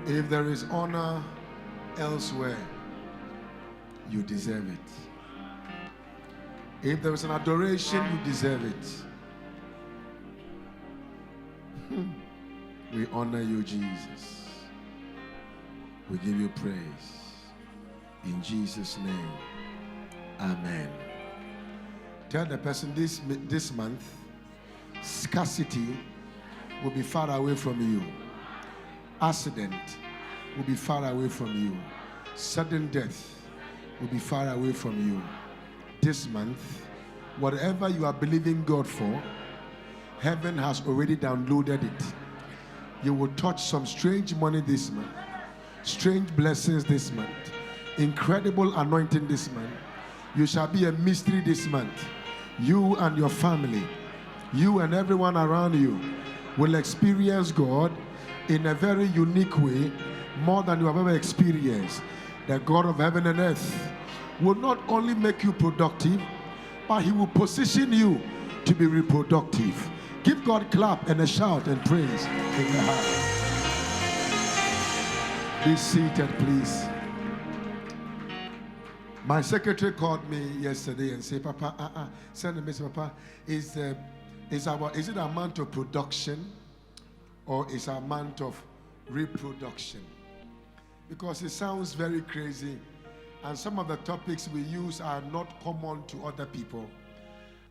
If there is honor elsewhere, you deserve it. If there is an adoration, you deserve it. We honor you, Jesus. We give you praise. In Jesus' name, amen. Tell the person this month, scarcity will be far away from you. Accident will be far away from you. Sudden death will be far away from you. This month, whatever you are believing God for, heaven has already downloaded it. You will touch some strange money this month, strange blessings this month, incredible anointing this month. You shall be a mystery this month. You and your family, you and everyone around you will experience God in a very unique way, more than you have ever experienced. The God of heaven and earth will not only make you productive, but He will position you to be reproductive. Give God a clap and a shout and praise in the house. Be seated, please. My secretary called me yesterday and said, Papa, send a message, Papa, is it a month of production or is it a month of reproduction? Because it sounds very crazy, and some of the topics we use are not common to other people.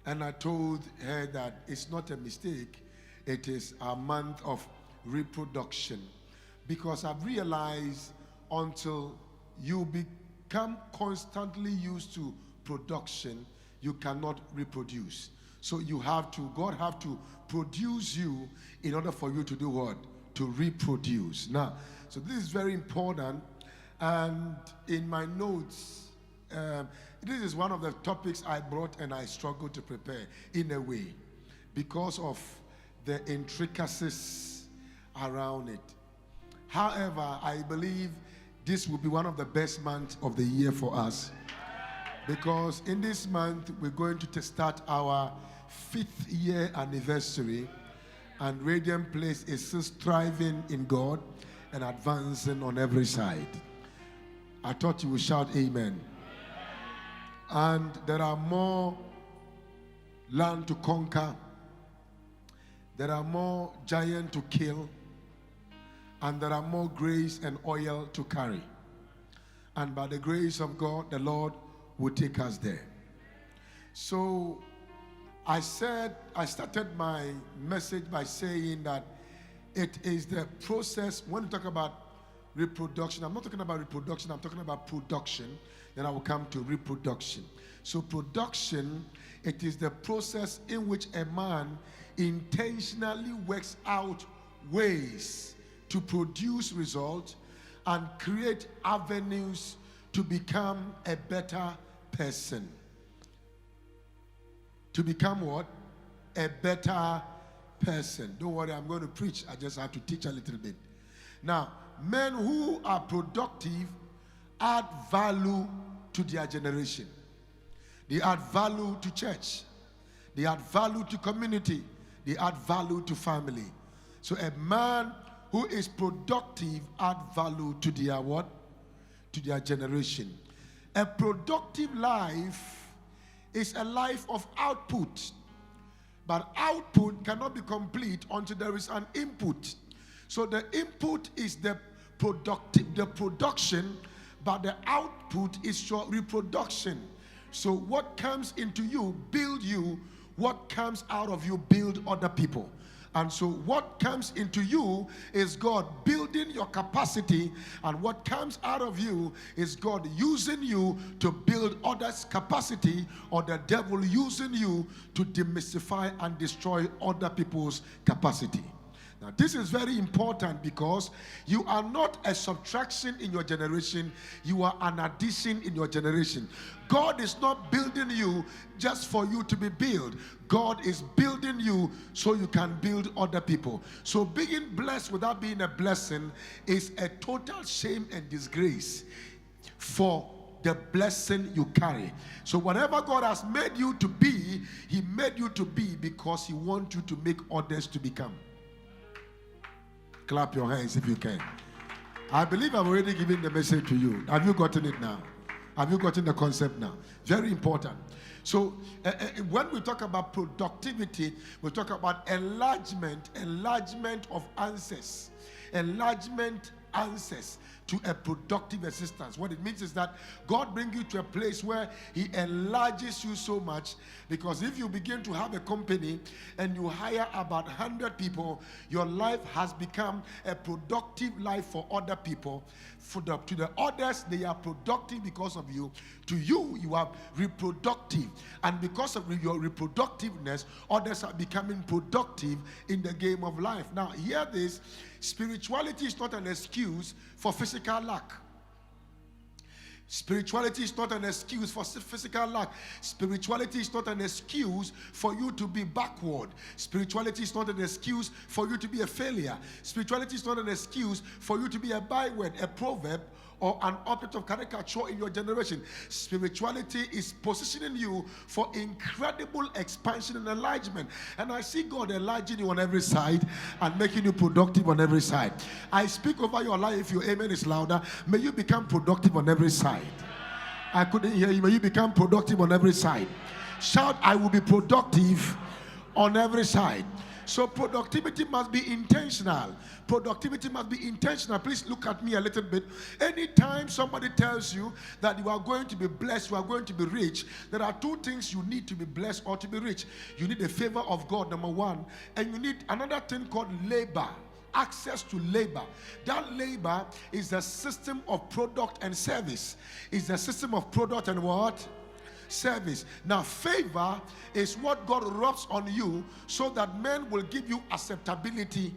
And I told her that it's not a mistake, it is a month of reproduction. Because I've realized until you become constantly used to production, you cannot reproduce. So God have to produce you in order for you to do what? To reproduce. Now, so this is very important. And in my notes, this is one of the topics I brought and I struggled to prepare in a way because of the intricacies around it. However, I believe this will be one of the best months of the year for us, because in this month we're going to start our 5th year anniversary, and Radiant Place is still striving in God and advancing on every side. I thought you would shout amen. And there are more land to conquer. There are more giants to kill. And there are more grace and oil to carry. And by the grace of God, the Lord will take us there. So I started my message by saying that it is the process. When you talk about reproduction, I'm not talking about reproduction, I'm talking about production. Then I will come to reproduction. So production, it is the process in which a man intentionally works out ways to produce results and create avenues to become a better person. To become what? A better person. Don't worry, I'm going to preach. I just have to teach a little bit. Now, men who are productive add value to their generation. They add value to church. They add value to community. They add value to family. So a man who is productive add value to their what? To their generation. A productive life is a life of output. But output cannot be complete until there is an input. So the input is the production, but the output is your reproduction. So what comes into you build you, what comes out of you build other people. And so what comes into you is God building your capacity, and what comes out of you is God using you to build others' capacity, or the devil using you to demystify and destroy other people's capacity. Now, this is very important because you are not a subtraction in your generation, you are an addition in your generation. God is not building you just for you to be built. God is building you so you can build other people. So being blessed without being a blessing is a total shame and disgrace for the blessing you carry. So whatever God has made you to be, He made you to be because He wants you to make others to become. Clap your hands if you can. I believe I've already given the message to you. Have you gotten it now? Have you gotten the concept now? Very important. So when we talk about productivity, we talk about enlargement of answers, answers to a productive existence. What it means is that God brings you to a place where He enlarges you so much, because if you begin to have a company and you hire about 100 people, your life has become a productive life for other people. To the others, they are productive because of you. To you, you are reproductive. And because of your reproductiveness, others are becoming productive in the game of life. Now, hear this. Spirituality is not an excuse for physical lack. Spirituality is not an excuse for physical lack. Spirituality is not an excuse for you to be backward. Spirituality is not an excuse for you to be a failure. Spirituality is not an excuse for you to be a byword, a proverb, or an object of caricature in your generation. Spirituality is positioning you for incredible expansion and enlargement. And I see God enlarging you on every side and making you productive on every side. I speak over your life. If your amen is louder, may you become productive on every side. I couldn't hear you. May you become productive on every side. Shout, I will be productive on every side. So productivity must be intentional. Productivity must be intentional. Please look at me a little bit. Anytime somebody tells you that you are going to be blessed, you are going to be rich, there are two things you need to be blessed or to be rich. You need the favor of God, number one, and you need another thing called labor. Access to labor. That labor is a system of product and service. It's a system of product and what? Service. Now, favor is what God rubs on you so that men will give you acceptability,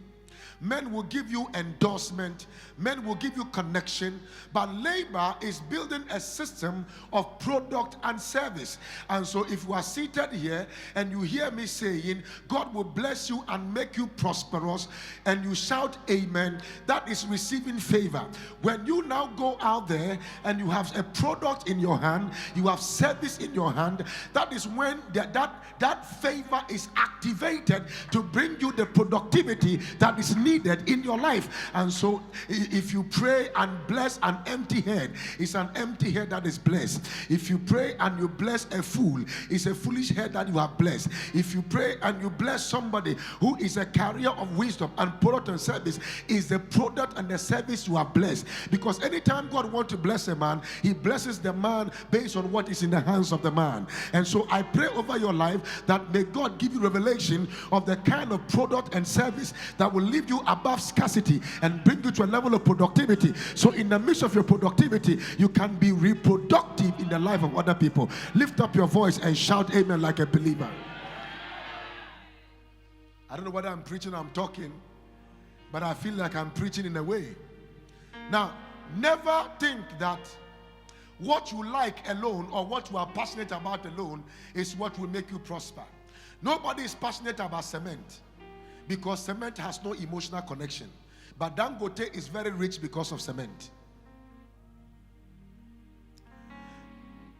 men will give you endorsement, men will give you connection. But labor is building a system of product and service. And so if you are seated here and you hear me saying God will bless you and make you prosperous, and you shout amen, that is receiving favor. When you now go out there and you have a product in your hand, you have service in your hand, that is when that favor is activated to bring you the productivity that is needed in your life. And so if you pray and bless an empty head, it's an empty head that is blessed. If you pray and you bless a fool, it's a foolish head that you have blessed. If you pray and you bless somebody who is a carrier of wisdom and product and service, is the product and the service you are blessed. Because anytime God wants to bless a man, He blesses the man based on what is in the hands of the man. And so I pray over your life that may God give you revelation of the kind of product and service that will leave you above scarcity and bring you to a level of productivity. So in the midst of your productivity, you can be reproductive in the life of other people. Lift up your voice and shout amen like a believer. I don't know whether I'm preaching or I'm talking, but I feel like I'm preaching in a way. Now, never think that what you like alone or what you are passionate about alone is what will make you prosper. Nobody is passionate about cement because cement has no emotional connection. But Dangote is very rich because of cement.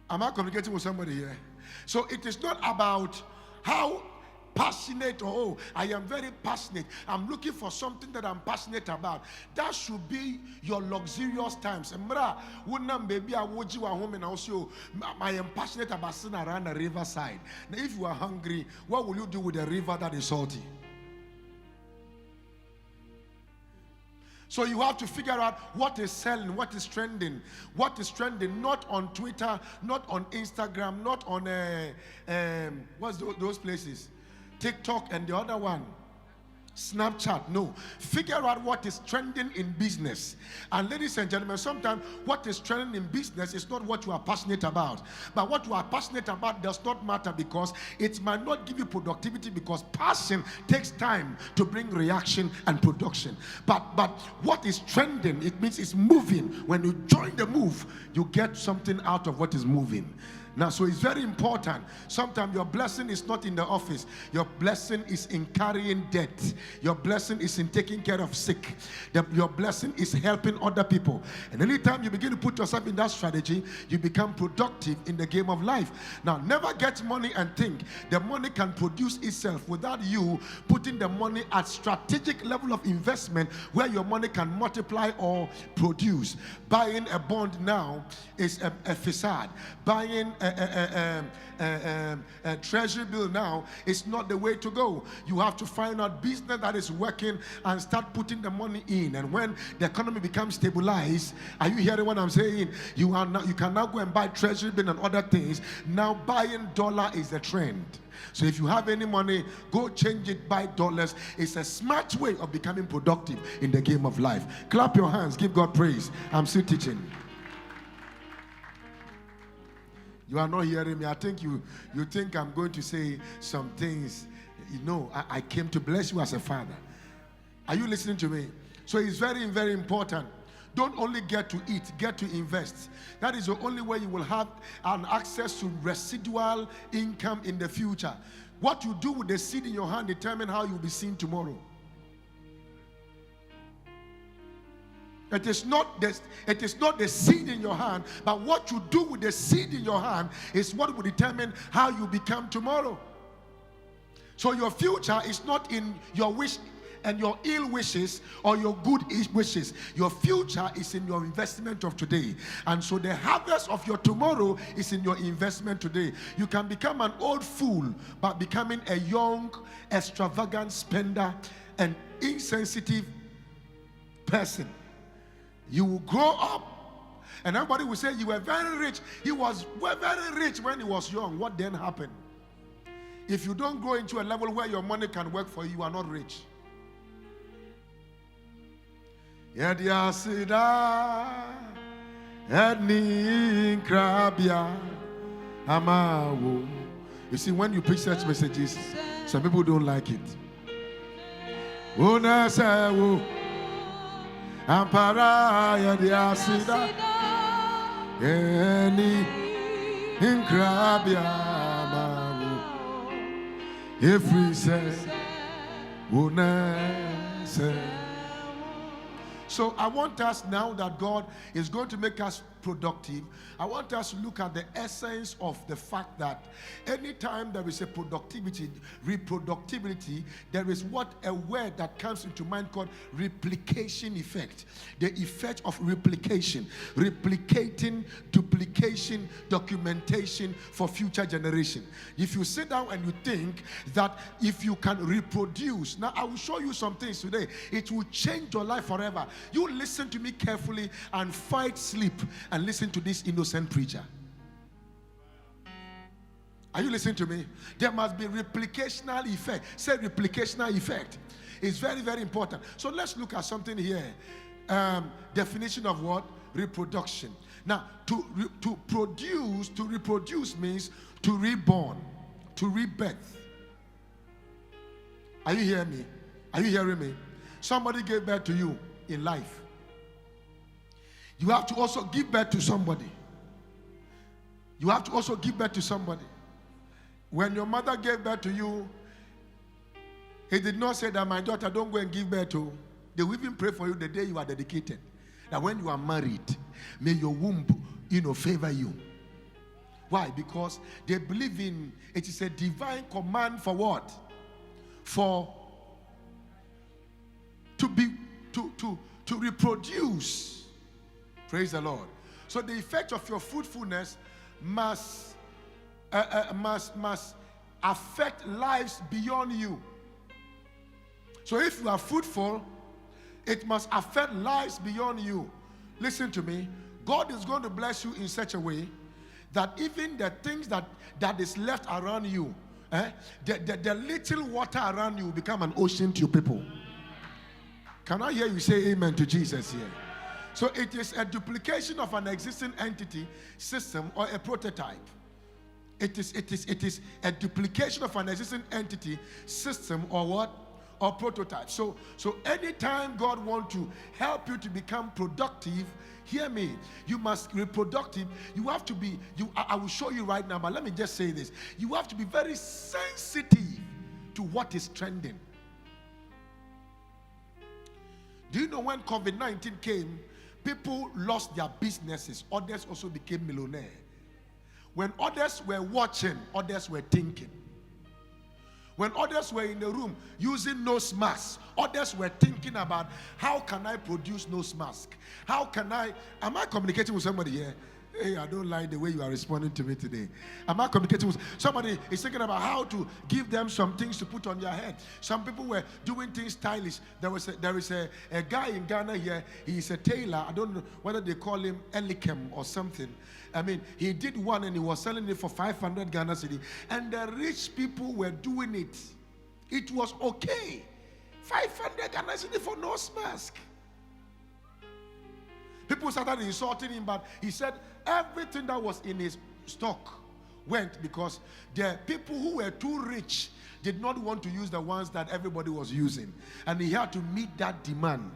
Am I communicating with somebody here? So it is not about how passionate or oh, I am very passionate. I'm looking for something that I'm passionate about. That should be your luxurious times. I am passionate about sitting around the riverside. Now, if you are hungry, what will you do with a river that is salty? So you have to figure out what is selling, what is trending, not on Twitter, not on Instagram, not on what's those places? TikTok and the other one, Snapchat. No, figure out what is trending in business. And ladies and gentlemen, sometimes what is trending in business is not what you are passionate about. But what you are passionate about does not matter, because it might not give you productivity, because passion takes time to bring reaction and production. But what is trending, it means it's moving. When you join the move, you get something out of what is moving. Now, so it's very important. Sometimes your blessing is not in the office. Your blessing is in carrying debt. Your blessing is in taking care of sick. Your blessing is helping other people. And anytime you begin to put yourself in that strategy, you become productive in the game of life. Now, never get money and think the money can produce itself without you putting the money at strategic level of investment where your money can multiply or produce. Buying a bond now is a facade. Buying a treasury bill now is not the way to go. You have to find out business that is working and start putting the money in. And when the economy becomes stabilized, are you hearing what I'm saying? You can now go and buy treasury bill and other things. Now buying dollar is the trend. So if you have any money, go change it, buy dollars. It's a smart way of becoming productive in the game of life. Clap your hands, give God praise. I'm still teaching. You are not hearing me. I think you think I'm going to say some things. You know, I came to bless you as a father. Are you listening to me? So it's very, very important. Don't only get to eat, get to invest. That is the only way you will have an access to residual income in the future. What you do with the seed in your hand determines how you'll be seen tomorrow. It is not the seed in your hand, but what you do with the seed in your hand is what will determine how you become tomorrow. So your future is not in your wish and your ill wishes or your good wishes. Your future is in your investment of today. And so the harvest of your tomorrow is in your investment today. You can become an old fool by becoming a young, extravagant spender and insensitive person. You will grow up and everybody will say you were very rich. He was very rich when he was young. What then happened? If you don't grow into a level where your money can work for you, you are not rich. You see, when you preach such messages, some people don't like it. Ampara ya diasida eni inkrabia mawu ifri se. So I want us, now that God is going to make us productive, I want us to look at the essence of the fact that anytime there is a reproductibility, there is a word that comes into mind called replication effect. The effect of replication, replicating, duplication, documentation for future generation. If you sit down and you think that if you can reproduce, now I will show you some things today, it will change your life forever. You listen to me carefully and fight sleep and listen to this innocent preacher. Are you listening to me? There must be replicational effect. Say replicational effect. It's very, very important. So let's look at something here. Definition of what? Reproduction. Now, to reproduce means to reborn, to rebirth. Are you hearing me? Are you hearing me? Somebody gave birth to you in life. You have to also give birth to somebody. You have to also give birth to somebody. When your mother gave birth to you, he did not say that, my daughter, don't go and give birth to. They will even pray for you the day you are dedicated. That when you are married, may your womb, favor you. Why? Because they believe in, it is a divine command for what? To reproduce. Praise the Lord. So the effect of your fruitfulness must affect lives beyond you. So if you are fruitful, it must affect lives beyond you. Listen to me. God is going to bless you in such a way that even the things that is left around you, the little water around you will become an ocean to your people. Can I hear you say amen to Jesus here? So it is a duplication of an existing entity, system, or a prototype. It is a duplication of an existing entity, system, or what? or prototype. So anytime God wants to help you to become productive, hear me, you must be productive. You have to be, I will show you right now, but let me just say this. You have to be very sensitive to what is trending. Do you know when COVID-19 came, people lost their businesses, others also became millionaires. When others were watching, others were thinking. When others were in the room using nose masks, others were thinking about how can I produce nose mask? How can I, am I communicating with somebody here? Hey, I don't like the way you are responding to me today. Am I communicating with somebody? Is thinking about how to give them some things to put on their head. Some people were doing things stylish. There is a guy in Ghana here. He's a tailor. I don't know whether they call him Elikem or something. I mean, he did one and he was selling it for 500 Ghana cedi. And the rich people were doing it. It was okay. 500 Ghana cedi for nose mask. People started insulting him, but he said everything that was in his stock went because the people who were too rich did not want to use the ones that everybody was using. And he had to meet that demand.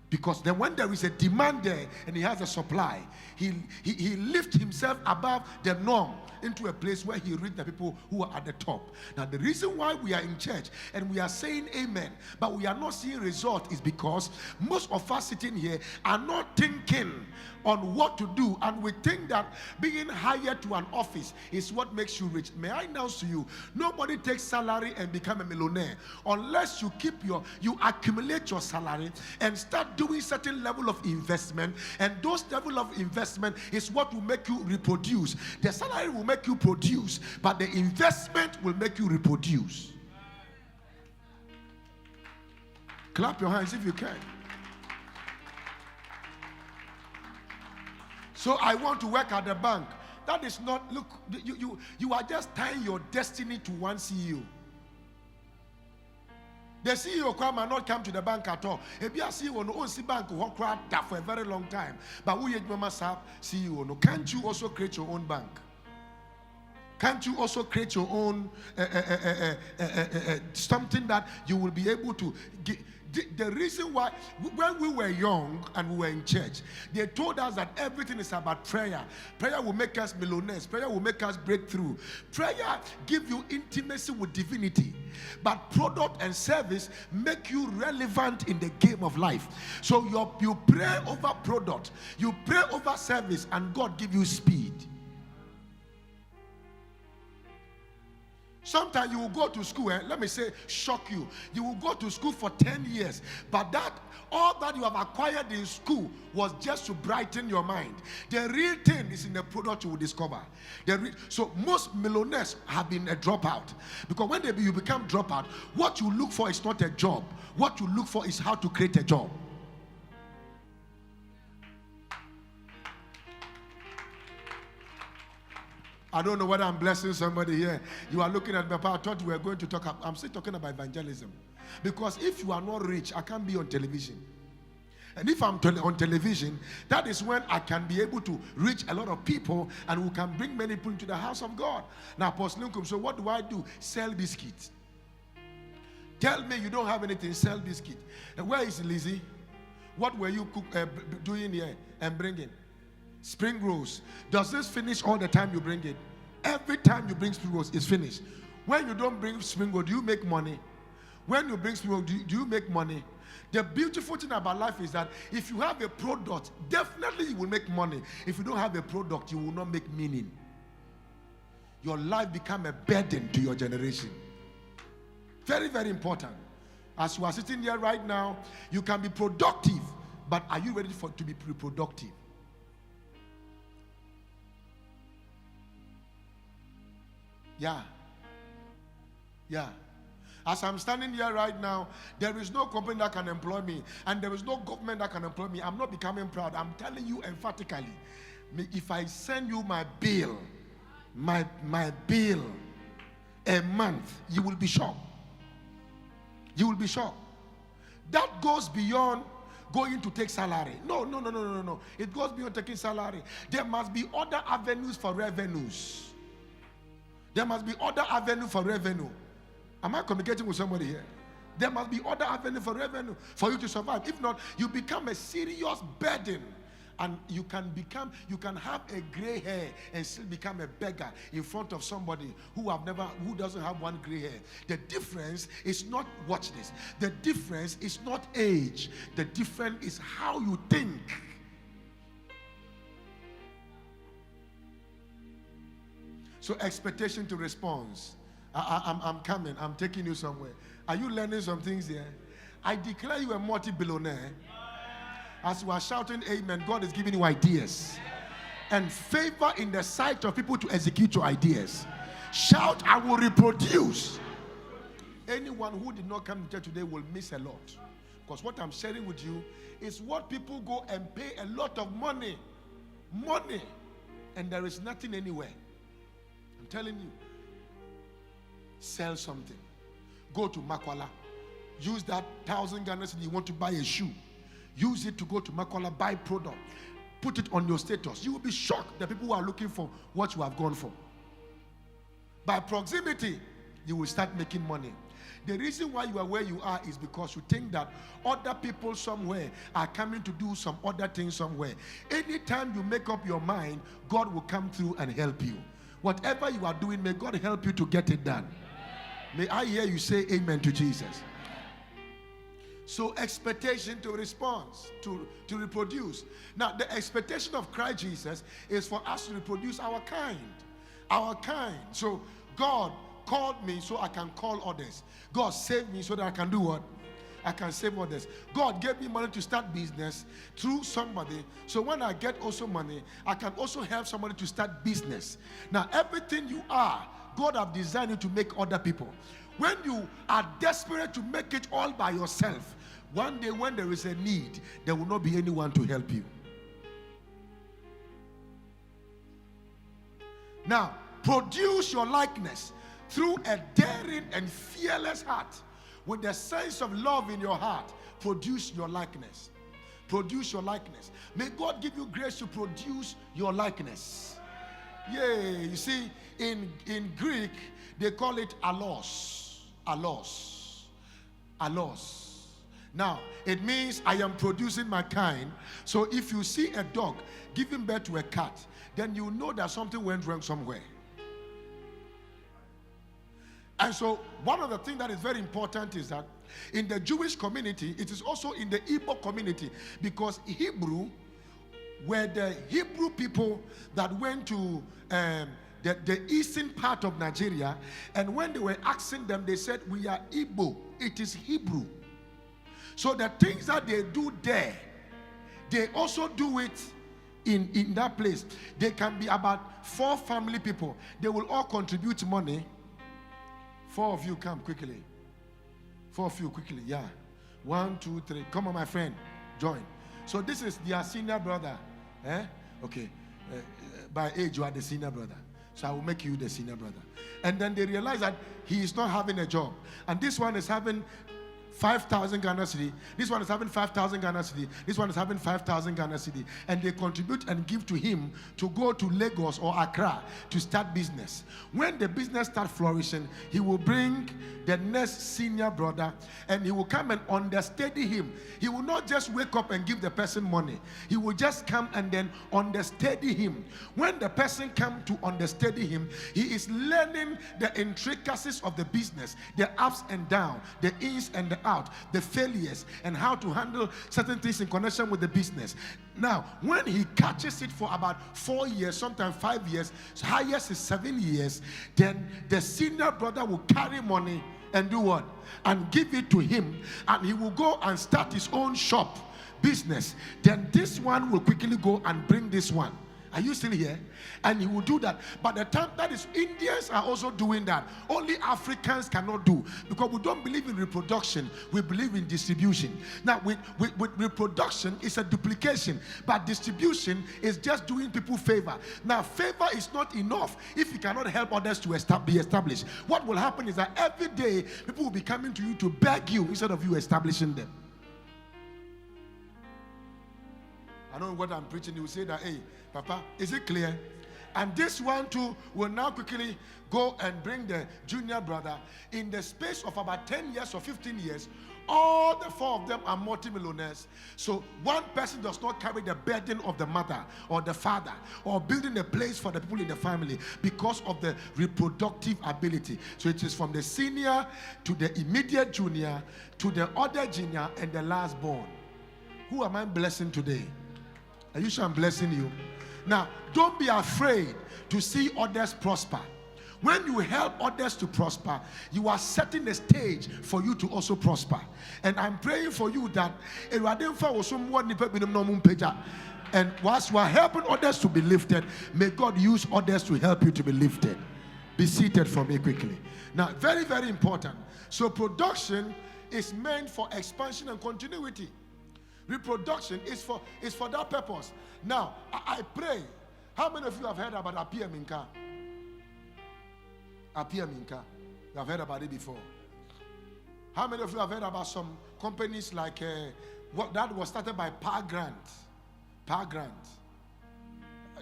Because then when there is a demand there and he has a supply, he lifts himself above the norm into a place where he reaches the people who are at the top. Now the reason why we are in church and we are saying amen, but we are not seeing result is because most of us sitting here are not thinking on what to do, and we think that being hired to an office is what makes you rich. May I announce to you, nobody takes salary and become a millionaire unless you accumulate your salary and start doing certain level of investment, and those level of investment is what will make you reproduce. The salary will make you produce, but the investment will make you reproduce. Clap your hands if you can. So I want to work at the bank. That is not, look, you are just tying your destiny to one CEO. The CEO might not come to the bank at all. If you are CEO, no own bank will work for a very long time. But we must have CEO. No, can't you also create your own bank? Can't you also create your own something that you will be able to get? The reason why, when we were young and we were in church, they told us that everything is about prayer. Prayer will make us millionaires. Prayer will make us break through. Prayer gives you intimacy with divinity. But product and service make you relevant in the game of life. So you pray over product, you pray over service, and God give you speed. Sometimes you will go to school, let me say, shock you. You will go to school for 10 years, but all that you have acquired in school was just to brighten your mind. The real thing is in the product you will discover. So most millionaires have been a dropout, because when you become dropout, what you look for is not a job. What you look for is how to create a job. I don't know whether I'm blessing somebody here. You are looking at me, I thought we were going to talk. I'm still talking about evangelism. Because if you are not rich, I can't be on television. And if I'm on television, that is when I can be able to reach a lot of people and we can bring many people into the house of God. Now, Apostle Nkum, so what do? Sell biscuits. Tell me you don't have anything, sell biscuit. And where is Lizzie? What were you doing here and bringing? Spring rolls. Does this finish all the time you bring it? Every time you bring spring rolls, it's finished. When you don't bring spring roll, do you make money? When you bring spring roll, do you make money? The beautiful thing about life is that if you have a product, definitely you will make money. If you don't have a product, you will not make meaning. Your life become a burden to your generation. Very, very important. As you are sitting here right now, you can be productive, but are you ready to be productive? Yeah. As I'm standing here right now, there is no company that can employ me, and there is no government that can employ me. I'm not becoming proud. I'm telling you emphatically, if I send you my bill, my bill a month, you will be shocked. You will be shocked. That goes beyond going to take salary. No. It goes beyond taking salary. There must be other avenues for revenues. There must be other avenue for revenue. Am I communicating with somebody here? There must be other avenue for revenue for you to survive. If not, you become a serious burden. And you can have a gray hair and still become a beggar in front of somebody who doesn't have one gray hair. The difference is not, watch this, the difference is not age. The difference is how you think. So expectation to response. I'm coming. I'm taking you somewhere. Are you learning some things here? I declare you a multi-billionaire. As you are shouting amen, God is giving you ideas and favor in the sight of people to execute your ideas. Shout, I will reproduce. Anyone who did not come to church today will miss a lot. Because what I'm sharing with you is what people go and pay a lot of money. Money. And there is nothing anywhere. I'm telling you. Sell something. Go to Makwala. Use that 1,000 Ghana cedi you want to buy a shoe. Use it to go to Makwala, buy product. Put it on your status. You will be shocked that people who are looking for what you have gone for. By proximity, you will start making money. The reason why you are where you are is because you think that other people somewhere are coming to do some other thing somewhere. Anytime you make up your mind, God will come through and help you. Whatever you are doing, may God help you to get it done. May I hear you say amen to Jesus. So expectation to response, to reproduce. Now the expectation of Christ Jesus is for us to reproduce our kind. Our kind. So God called me so I can call others. God saved me so that I can do what? I can save others. God gave me money to start business through somebody. So when I get also money, I can also help somebody to start business. Now everything you are, God have designed you to make other people. When you are desperate to make it all by yourself, one day when there is a need, there will not be anyone to help you. Now, produce your likeness through a daring and fearless heart. With the sense of love in your heart, produce your likeness. Produce your likeness. May God give you grace to produce your likeness. Yeah, you see, in Greek, they call it allos. Allos. Allos. Now, it means I am producing my kind. So if you see a dog giving birth to a cat, then you know that something went wrong somewhere. And so one of the things that is very important is that in the Jewish community, it is also in the Igbo community, because Hebrew were the Hebrew people that went to the eastern part of Nigeria, and when they were asking them, they said, we are Igbo. It is Hebrew. So the things that they do there, they also do it in that place. They can be about 4 family people. They will all contribute money. 4 of you come quickly. 4 of you quickly. Yeah. 1, 2, 3. Come on, my friend. Join. So this is their senior brother. Okay. By age, you are the senior brother. So I will make you the senior brother. And then they realize that he is not having a job. And this one is having 5,000 Ghana cedi. This one is having 5,000 Ghana cedi. This one is having 5,000 Ghana cedi. And they contribute and give to him to go to Lagos or Accra to start business. When the business starts flourishing, he will bring the next senior brother and he will come and understudy him. He will not just wake up and give the person money. He will just come and then understudy him. When the person comes to understudy him, he is learning the intricacies of the business, the ups and downs, the ins and the out, the failures, and how to handle certain things in connection with the business. Now, when he catches it for about 4 years, sometimes 5 years, highest is 7 years, then the senior brother will carry money and do what? And give it to him, and he will go and start his own shop business. Then this one will quickly go and bring this one. Are you still here? And he will do that. But the time that is, Indians are also doing that. Only Africans cannot do, because we don't believe in reproduction. We believe in distribution. Now, with reproduction, it's a duplication, but distribution is just doing people favor. Now, favor is not enough if you cannot help others to be established. What will happen is that every day people will be coming to you to beg you instead of you establishing them. I know what I'm preaching. You say that, hey, Papa, is it clear? And this one too will now quickly go and bring the junior brother. In the space of about 10 years or 15 years, all the four of them are multimillionaires. So one person does not carry the burden of the mother or the father or building a place for the people in the family because of the reproductive ability. So it is from the senior to the immediate junior to the other junior and the last born. Who am I blessing today? Are you sure I'm blessing you? Now, don't be afraid to see others prosper. When you help others to prosper, you are setting the stage for you to also prosper. And I'm praying for you that and whilst you are helping others to be lifted, may God use others to help you to be lifted. Be seated for me quickly. Now, very, very important. So production is meant for expansion and continuity. Reproduction is for that purpose. Now, I pray. How many of you have heard about Apia Minka? Apia Minka. You have heard about it before. How many of you have heard about some companies like what that was started by Pa Grant? Pa Grant.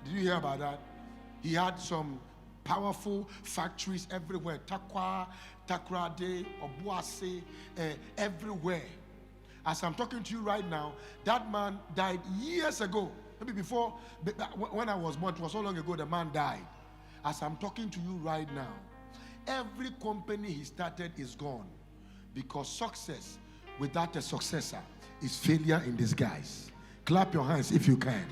Did you hear about that? He had some powerful factories everywhere. Takwa, Takrade, Obuase, everywhere. As I'm talking to you right now, that man died years ago. Maybe before, when I was born, it was so long ago, the man died. As I'm talking to you right now, every company he started is gone. Because success without a successor is failure in disguise. Clap your hands if you can.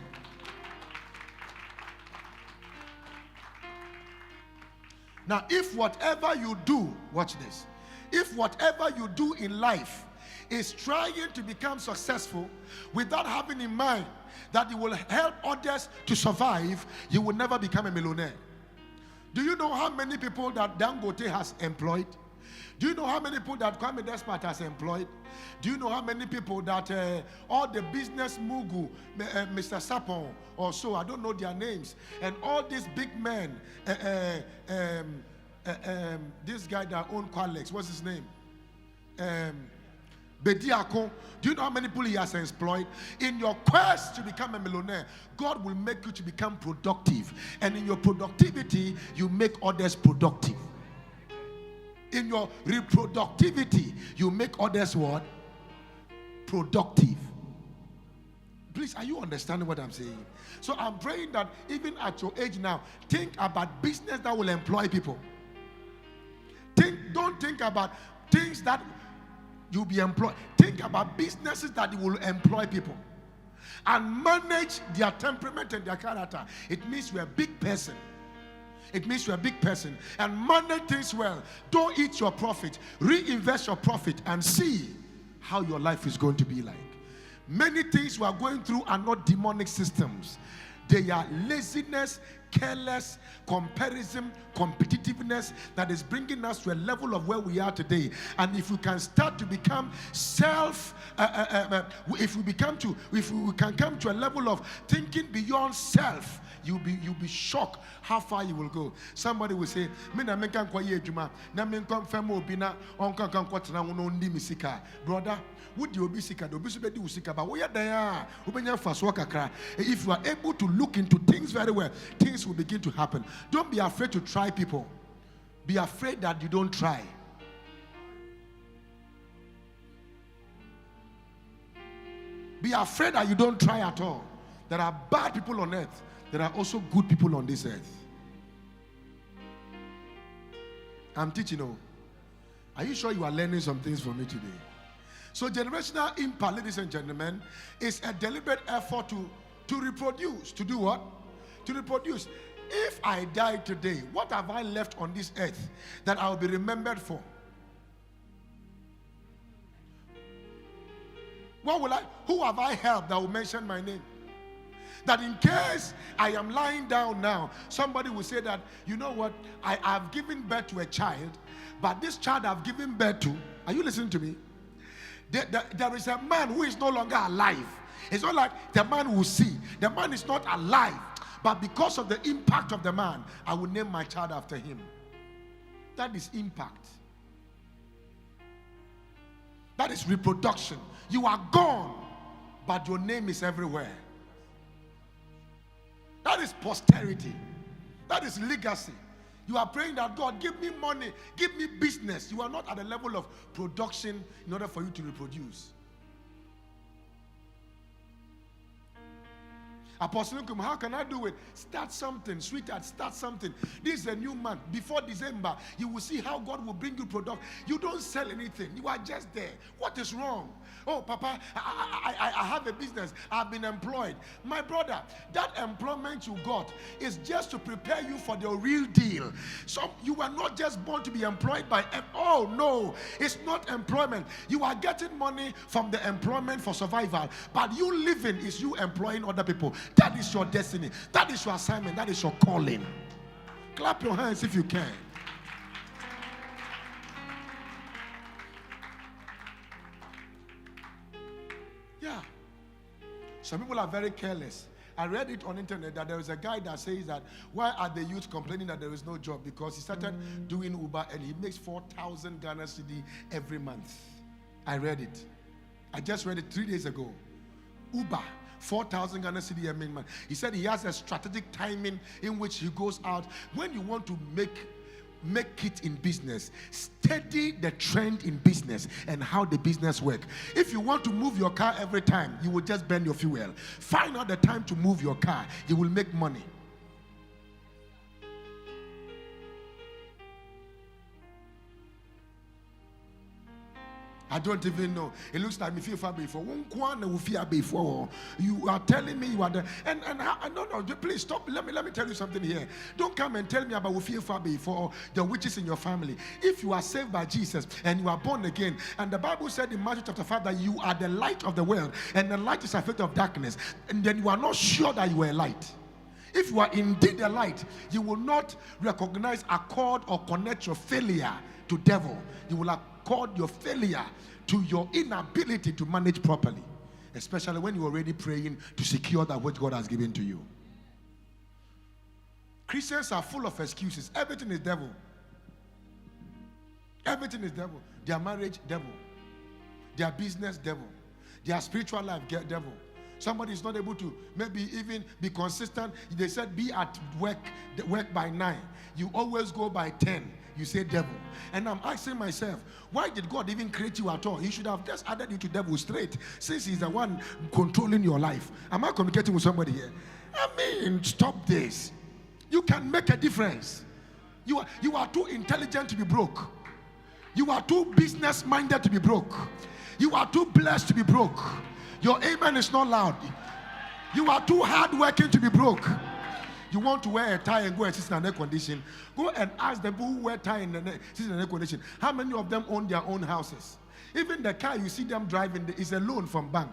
Now, if whatever you do, watch this. If whatever you do in life is trying to become successful without having in mind that it will help others to survive, you will never become a millionaire. Do you know how many people that Dangote has employed? Do you know how many people that Kwame Despot has employed? Do you know how many people that all the business mugu, Mr. Sapon or so, I don't know their names, and all these big men, this guy that owned Qualex, what's his name? Bediako. Do you know how many people he has employed? In your quest to become a millionaire, God will make you to become productive. And in your productivity, you make others productive. In your reproductivity, you make others what? Productive. Please, are you understanding what I'm saying? So I'm praying that even at your age now, think about business that will employ people. Don't think about things that you'll be employed. Think about businesses that will employ people and manage their temperament and their character. It means you're a big person. It means you're a big person. And manage things well. Don't eat your profit. Reinvest your profit and see how your life is going to be like. Many things we are going through are not demonic systems. They are laziness, careless, comparison, competitiveness that is bringing us to a level of where we are today. And if we can start to become if we can come to a level of thinking beyond self, you'll be shocked how far you will go. Somebody will say, brother, would you be sick? If you are able to look into things very well, things will begin to happen. Don't be afraid to try people. Be afraid that you don't try. Be afraid that you don't try at all. There are bad people on earth. There are also good people on this earth. I'm teaching you. Are you sure you are learning some things from me today? So generational impact, ladies and gentlemen, is a deliberate effort to reproduce. To do what? To reproduce. If I die today, what have I left on this earth that I will be remembered for? Who have I helped that will mention my name? That in case I am lying down now, somebody will say that, you know what, I have given birth to a child, but this child I've given birth to, are you listening to me? There is a man who is no longer alive. It's not like the man will see. The man is not alive. But because of the impact of the man, I will name my child after him. That is impact. That is reproduction. You are gone, but your name is everywhere. That is posterity. That is legacy. You are praying that God, give me money, give me business. You are not at the level of production in order for you to reproduce. Apostle Nkum, how can I do it? Start something, sweetheart, start something. This is a new month. Before December, you will see how God will bring you product. You don't sell anything. You are just there. What is wrong? Oh, Papa, I have a business. I've been employed. My brother, that employment you got is just to prepare you for the real deal. So you are not just born to be employed by, oh no, it's not employment. You are getting money from the employment for survival, but you living is you employing other people. That is your destiny. That is your assignment. That is your calling. Clap your hands if you can. Yeah. Some people are very careless. I read it on internet that there is a guy that says that why are the youth complaining that there is no job? Because he started doing Uber and he makes 4,000 Ghana cedi every month. I read it. I just read it 3 days ago. Uber, 4,000 Ghana cedi every month. He said he has a strategic timing in which he goes out. When you want to make it in business, study the trend in business and how the business work. If you want to move your car every time, you will just burn your fuel. Find out the time to move your car. You will make money. I don't even know. It looks like me feel far before. You are telling me you are there. And no, please stop. Let me tell you something here. Don't come and tell me about feel far before the witches in your family. If you are saved by Jesus and you are born again, and the Bible said in Matthew chapter 5 that you are the light of the world, and the light is a effect of darkness, and then you are not sure that you are a light. If you are indeed a light, you will not recognize, accord, or connect your failure to devil. You will accord your failure to your inability to manage properly, especially when you're already praying to secure that which God has given to you. Christians are full of excuses. Everything is devil. Everything is devil. Their marriage, devil. Their business, devil. Their spiritual life, devil. Somebody is not able to maybe even be consistent. They said be at work by 9. You always go by 10. You say devil. And I'm asking myself, why did God even create you at all? He should have just added you to devil straight, since he's the one controlling your life. Am I communicating with somebody here? I mean, stop this. You can make a difference. You are too intelligent to be broke. You are too business-minded to be broke. You are too blessed to be broke. Your amen is not loud. You are too hardworking to be broke. You want to wear a tie and go and sit in an air condition. Go and ask the people who wear tie and sit in an air condition. How many of them own their own houses? Even the car you see them driving is a loan from bank.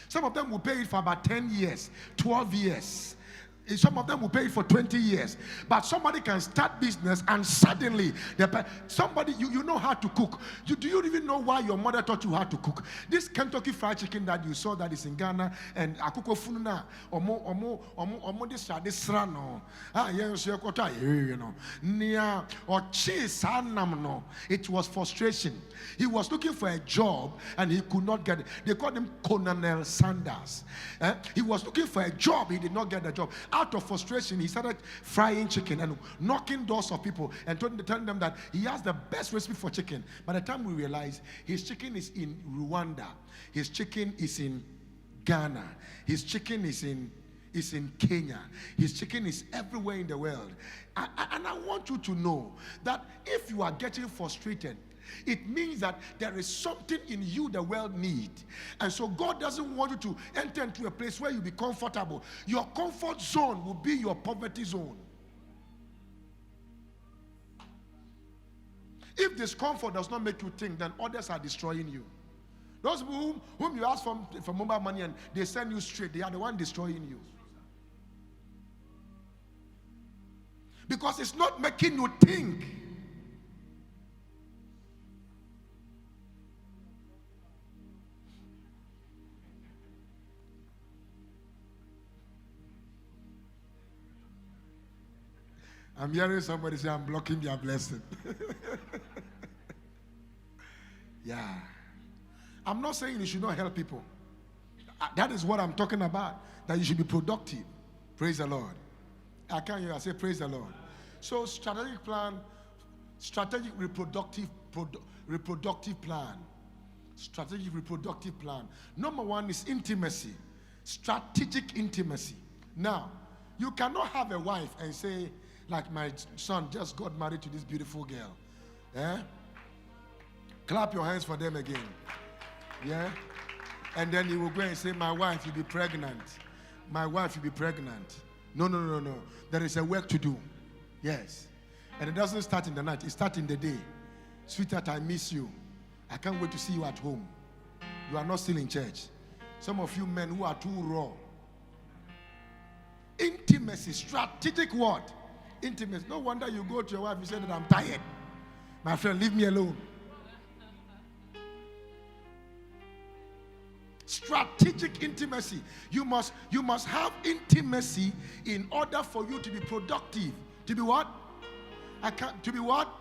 Some of them will pay it for about 10 years, 12 years. Some of them will pay it for 20 years. But somebody can start business and suddenly, somebody, you know how to cook. Do you even know why your mother taught you how to cook? This Kentucky Fried Chicken that you saw that is in Ghana, and akoko fununa, omo this srano. It was frustration. He was looking for a job and he could not get it. They called him Colonel Sanders. He was looking for a job, he did not get the job. Out of frustration, he started frying chicken and knocking doors of people and telling them that he has the best recipe for chicken. By the time we realized, his chicken is in Rwanda, his chicken is in Ghana, his chicken is in Kenya, his chicken is everywhere in the world. And I want you to know that if you are getting frustrated, it means that there is something in you the world needs. And so God doesn't want you to enter into a place where you be comfortable. Your comfort zone will be your poverty zone. If discomfort does not make you think, then others are destroying you. Those people whom you ask for mobile money and they send you straight, they are the one destroying you. Because it's not making you think. I'm hearing somebody say, I'm blocking their blessing. Yeah. I'm not saying you should not help people. That is what I'm talking about, that you should be productive. Praise the Lord. I can't hear. I say praise the Lord. So strategic plan, strategic reproductive plan. Strategic reproductive plan. Number one is intimacy. Strategic intimacy. Now, you cannot have a wife and say, like my son just got married to this beautiful girl. Eh? Clap your hands for them again. Yeah? And then he will go and say, my wife, you'll be pregnant. My wife, you'll be pregnant. No. There is a work to do. Yes. And it doesn't start in the night. It starts in the day. Sweetheart, I miss you. I can't wait to see you at home. You are not still in church. Some of you men who are too raw. Intimacy, strategic word. Intimacy. No wonder you go to your wife, you say that I'm tired. My friend, leave me alone. Strategic intimacy. You must have intimacy in order for you to be productive. To be what? To be what?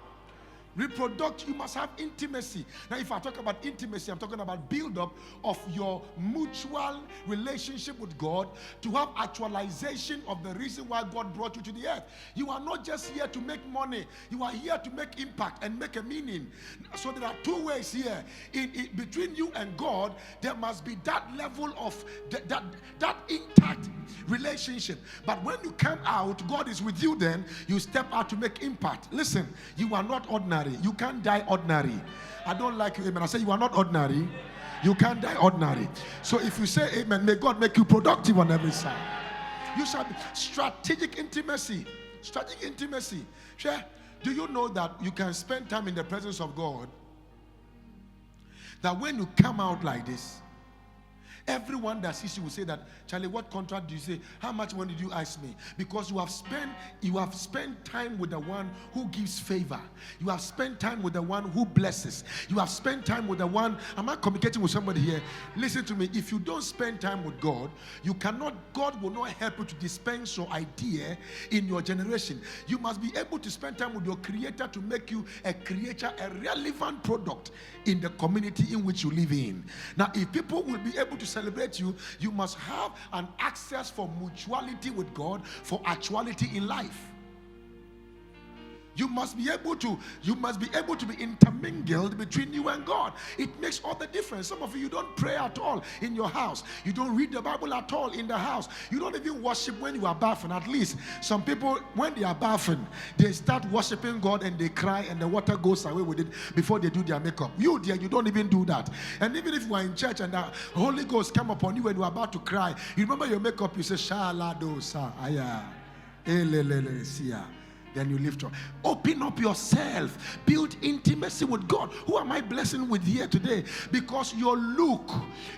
Reproduct, you must have intimacy. Now, if I talk about intimacy, I'm talking about build-up of your mutual relationship with God to have actualization of the reason why God brought you to the earth. You are not just here to make money. You are here to make impact and make a meaning. So there are two ways here. In between you and God, there must be that level of that intact relationship. But when you come out, God is with you then. You step out to make impact. Listen, you are not ordinary. You can't die ordinary. I don't like you, amen. I say you are not ordinary. You can't die ordinary. So if you say amen, may God make you productive on every side. You shall be strategic intimacy. Strategic intimacy. Sure. Do you know that you can spend time in the presence of God? That when you come out like this, everyone that sees you will say that, Charlie, what contract do you say? How much money did you ask me? Because you have spent time with the one who gives favor. You have spent time with the one who blesses. You have spent time with the one. Am I communicating with somebody here? Listen to me. If you don't spend time with God, God will not help you to dispense your idea in your generation. You must be able to spend time with your creator to make you a creator, a relevant product in the community in which you live in. Now, if people will be able to celebrate you, you must have an access for mutuality with God, for actuality in life. You must be able to be intermingled between you and God. It makes all the difference. Some of you don't pray at all in your house. You don't read the Bible at all in the house. You don't even worship when you are bathing. At least some people, when they are bathing, they start worshiping God and they cry and the water goes away with it before they do their makeup. You dear, you don't even do that. And even if you are in church and the Holy Ghost come upon you when you are about to cry, you remember your makeup, you say, Shalado sa aya. Then you lift up. Open up yourself. Build intimacy with God. Who am I blessing with here today? Because your look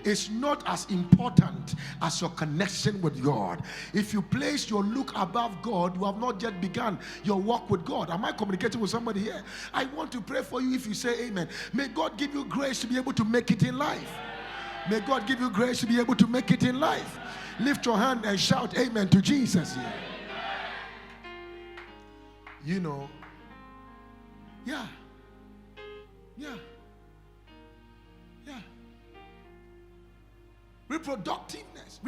is not as important as your connection with God. If you place your look above God, you have not yet begun your walk with God. Am I communicating with somebody here? I want to pray for you if you say amen. May God give you grace to be able to make it in life. May God give you grace to be able to make it in life. Lift your hand and shout amen to Jesus here. You know, yeah. Reproductiveness.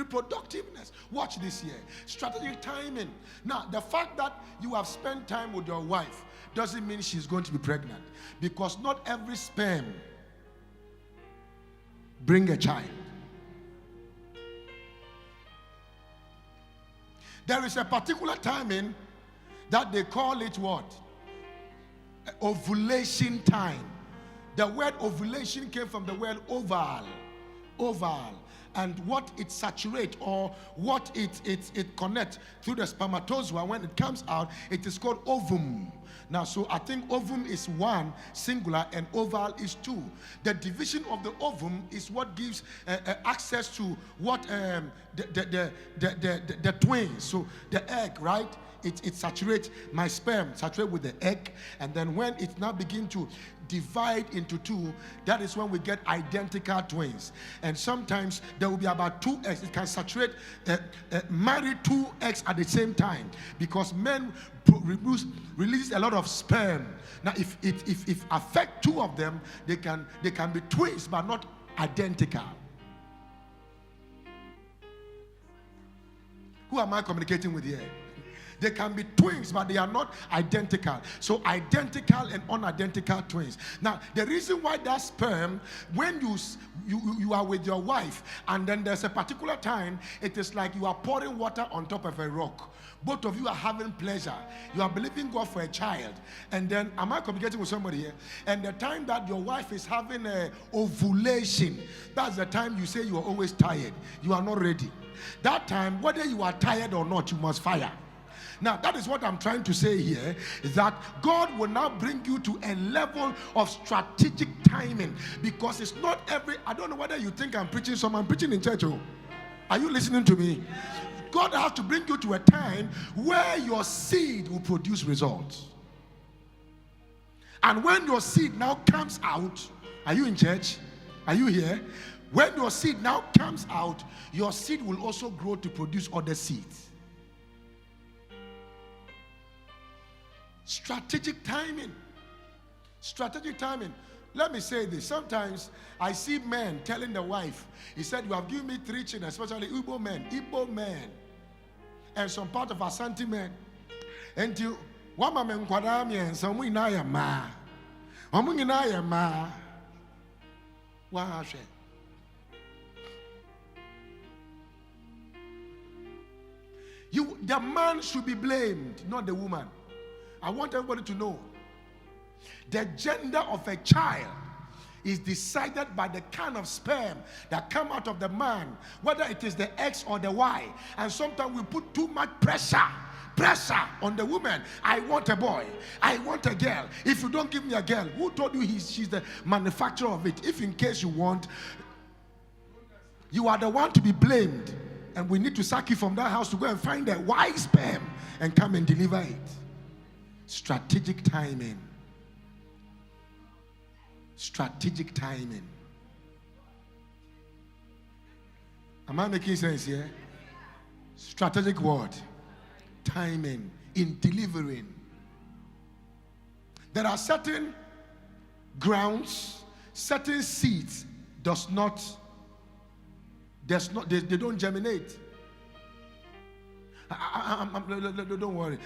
Watch this here. Strategic timing. Now, the fact that you have spent time with your wife doesn't mean she's going to be pregnant, because not every sperm bring a child. There is a particular timing that they call it what? Ovulation time. The word ovulation came from the word oval. And what it saturates, or what it connects through the spermatozoa, when it comes out, it is called ovum. Now, so I think ovum is one, singular, and oval is two. The division of the ovum is what gives access to what the twins. So the egg, right? It saturates my sperm, saturate with the egg, and then when it now begins to divide into two, that is when we get identical twins. And sometimes there will be about 2 eggs. It can saturate, marry 2 eggs at the same time, because men release a lot of sperm. Now, if affect 2 of them, they can be twins, but not identical. Who am I communicating with here? They can be twins, but they are not identical. So identical and unidentical twins. Now, the reason why that sperm, when you are with your wife, and then there's a particular time, it is like you are pouring water on top of a rock. Both of you are having pleasure. You are believing God for a child. And then, am I communicating with somebody here? And the time that your wife is having a ovulation, that's the time you say you are always tired. You are not ready. That time, whether you are tired or not, you must fire. Now, that is what I'm trying to say here, is that God will now bring you to a level of strategic timing, because it's not I don't know whether you think I'm preaching I'm preaching in church. Oh. Are you listening to me? God has to bring you to a time where your seed will produce results. And when your seed now comes out, are you in church? Are you here? When your seed now comes out, your seed will also grow to produce other seeds. Strategic timing. Strategic timing. Let me say this. Sometimes I see men telling the wife, he said, you have given me 3 children, especially Igbo men, and some part of Asante men. And you, wama men kwadami and some we na ya ma. Omu na ya ma. Wa she. The man should be blamed, not the woman. I want everybody to know the gender of a child is decided by the kind of sperm that come out of the man, whether it is the X or the Y. And sometimes we put too much pressure on the woman. I want a boy, I want a girl. If you don't give me a girl, who told you she's the manufacturer of it? If in case you want, you are the one to be blamed. And we need to sack you from that house to go and find a Y sperm and come and deliver it. Strategic timing. Strategic timing. Am I making sense here? Strategic word. Timing in delivering. There are certain grounds, certain seeds they don't germinate. Don't worry.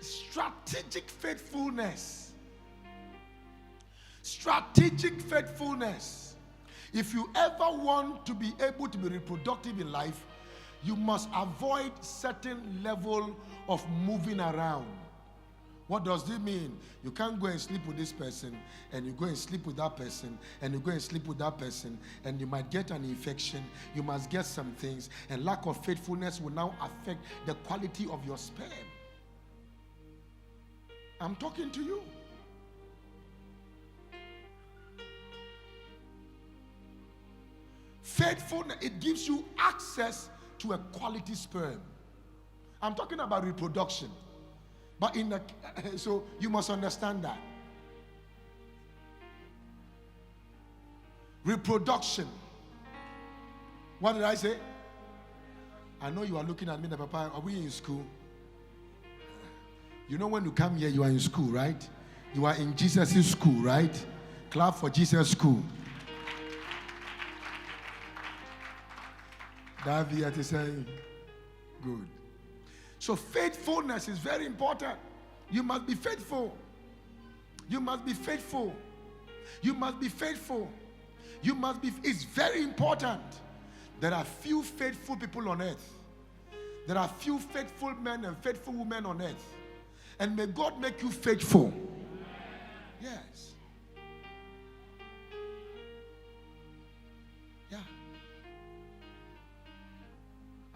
Strategic faithfulness. Strategic faithfulness. If you ever want to be able to be reproductive in life, you must avoid certain level of moving around. What does this mean? You can't go and sleep with this person, and you go and sleep with that person, and you go and sleep with that person, and you might get an infection. You must get some things, and lack of faithfulness will now affect the quality of your sperm. I'm talking to you. Faithfulness, it gives you access to a quality sperm. I'm talking about reproduction. But so you must understand that. Reproduction. What did I say? I know you are looking at me, Papa. Are we in school? You know when you come here, you are in school, right? You are in Jesus' school, right? Clap for Jesus' school. That be at the same. Good. So faithfulness is very important. You must be faithful. You must be faithful. You must be faithful. You must be. It's very important. There are few faithful people on earth. There are few faithful men and faithful women on earth. And may God make you faithful. Yes. Yeah.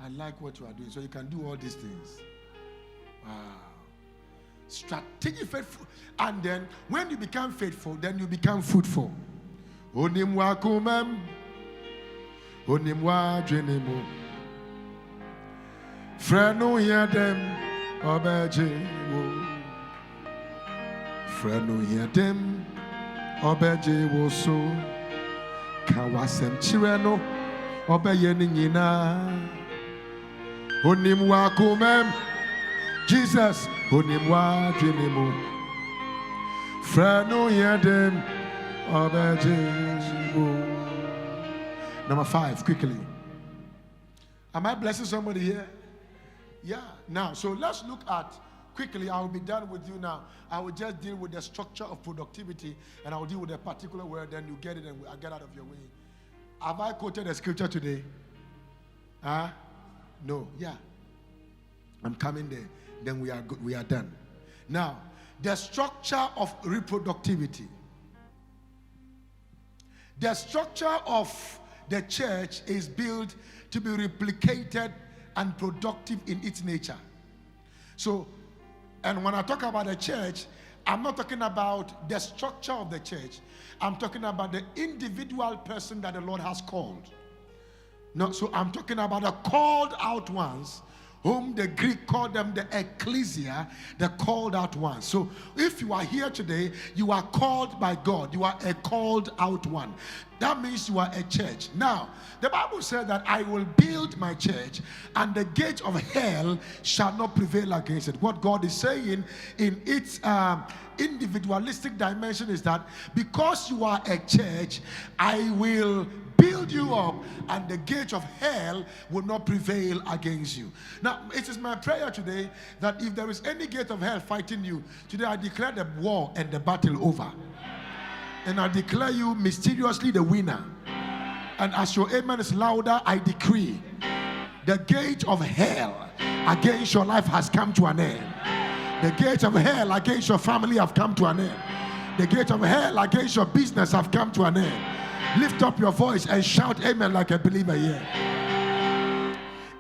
I like what you are doing. So you can do all these things. Wow. Strategic faithful. And then when you become faithful, then you become fruitful. Onimwa kumem. Onimwa drenemu. Frenu yadem. Obeje wo. Frenu yadem. Obeje wo so. Kawasem chireno. Obeye nina. Onimwa kumem. Jesus. Onimwa drenemu. Frenu yadem. Obeje wo. Number 5, quickly. Am I blessing somebody here? Yeah. Now, so let's look at quickly. I will be done with you now. I will just deal with the structure of productivity, and I will deal with a particular word. Then you get it, and I get out of your way. Have I quoted a scripture today? No. Yeah. I'm coming there. Then we are good. We are done. Now, the structure of reproductivity. The structure of the church is built to be replicated and productive in its nature. So, and when I talk about the church, I'm not talking about the structure of the church. I'm talking about the individual person that the Lord has called. No, so I'm talking about the called out ones, whom the Greek called them the ecclesia, the called out ones. So if you are here today, you are called by God. You are a called out one. That means you are a church. Now, the Bible said that I will build my church, and the gate of hell shall not prevail against it. What God is saying in its individualistic dimension is that because you are a church, I will build you up, and the gate of hell will not prevail against you. Now, it is my prayer today that if there is any gate of hell fighting you, today I declare the war and the battle over. And I declare you mysteriously the winner. And as your amen is louder, I decree the gate of hell against your life has come to an end. The gate of hell against your family have come to an end. The gate of hell against your business have come to an end. Lift up your voice and shout amen like a believer here.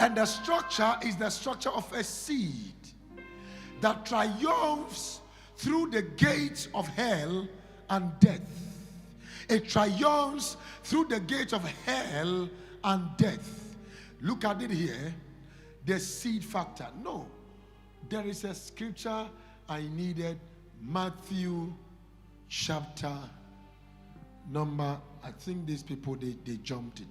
And the structure is the structure of a seed that triumphs through the gates of hell and death. It triumphs through the gates of hell and death. Look at it here. The seed factor. No. There is a scripture I needed. Matthew chapter number, I think these people, they jumped it.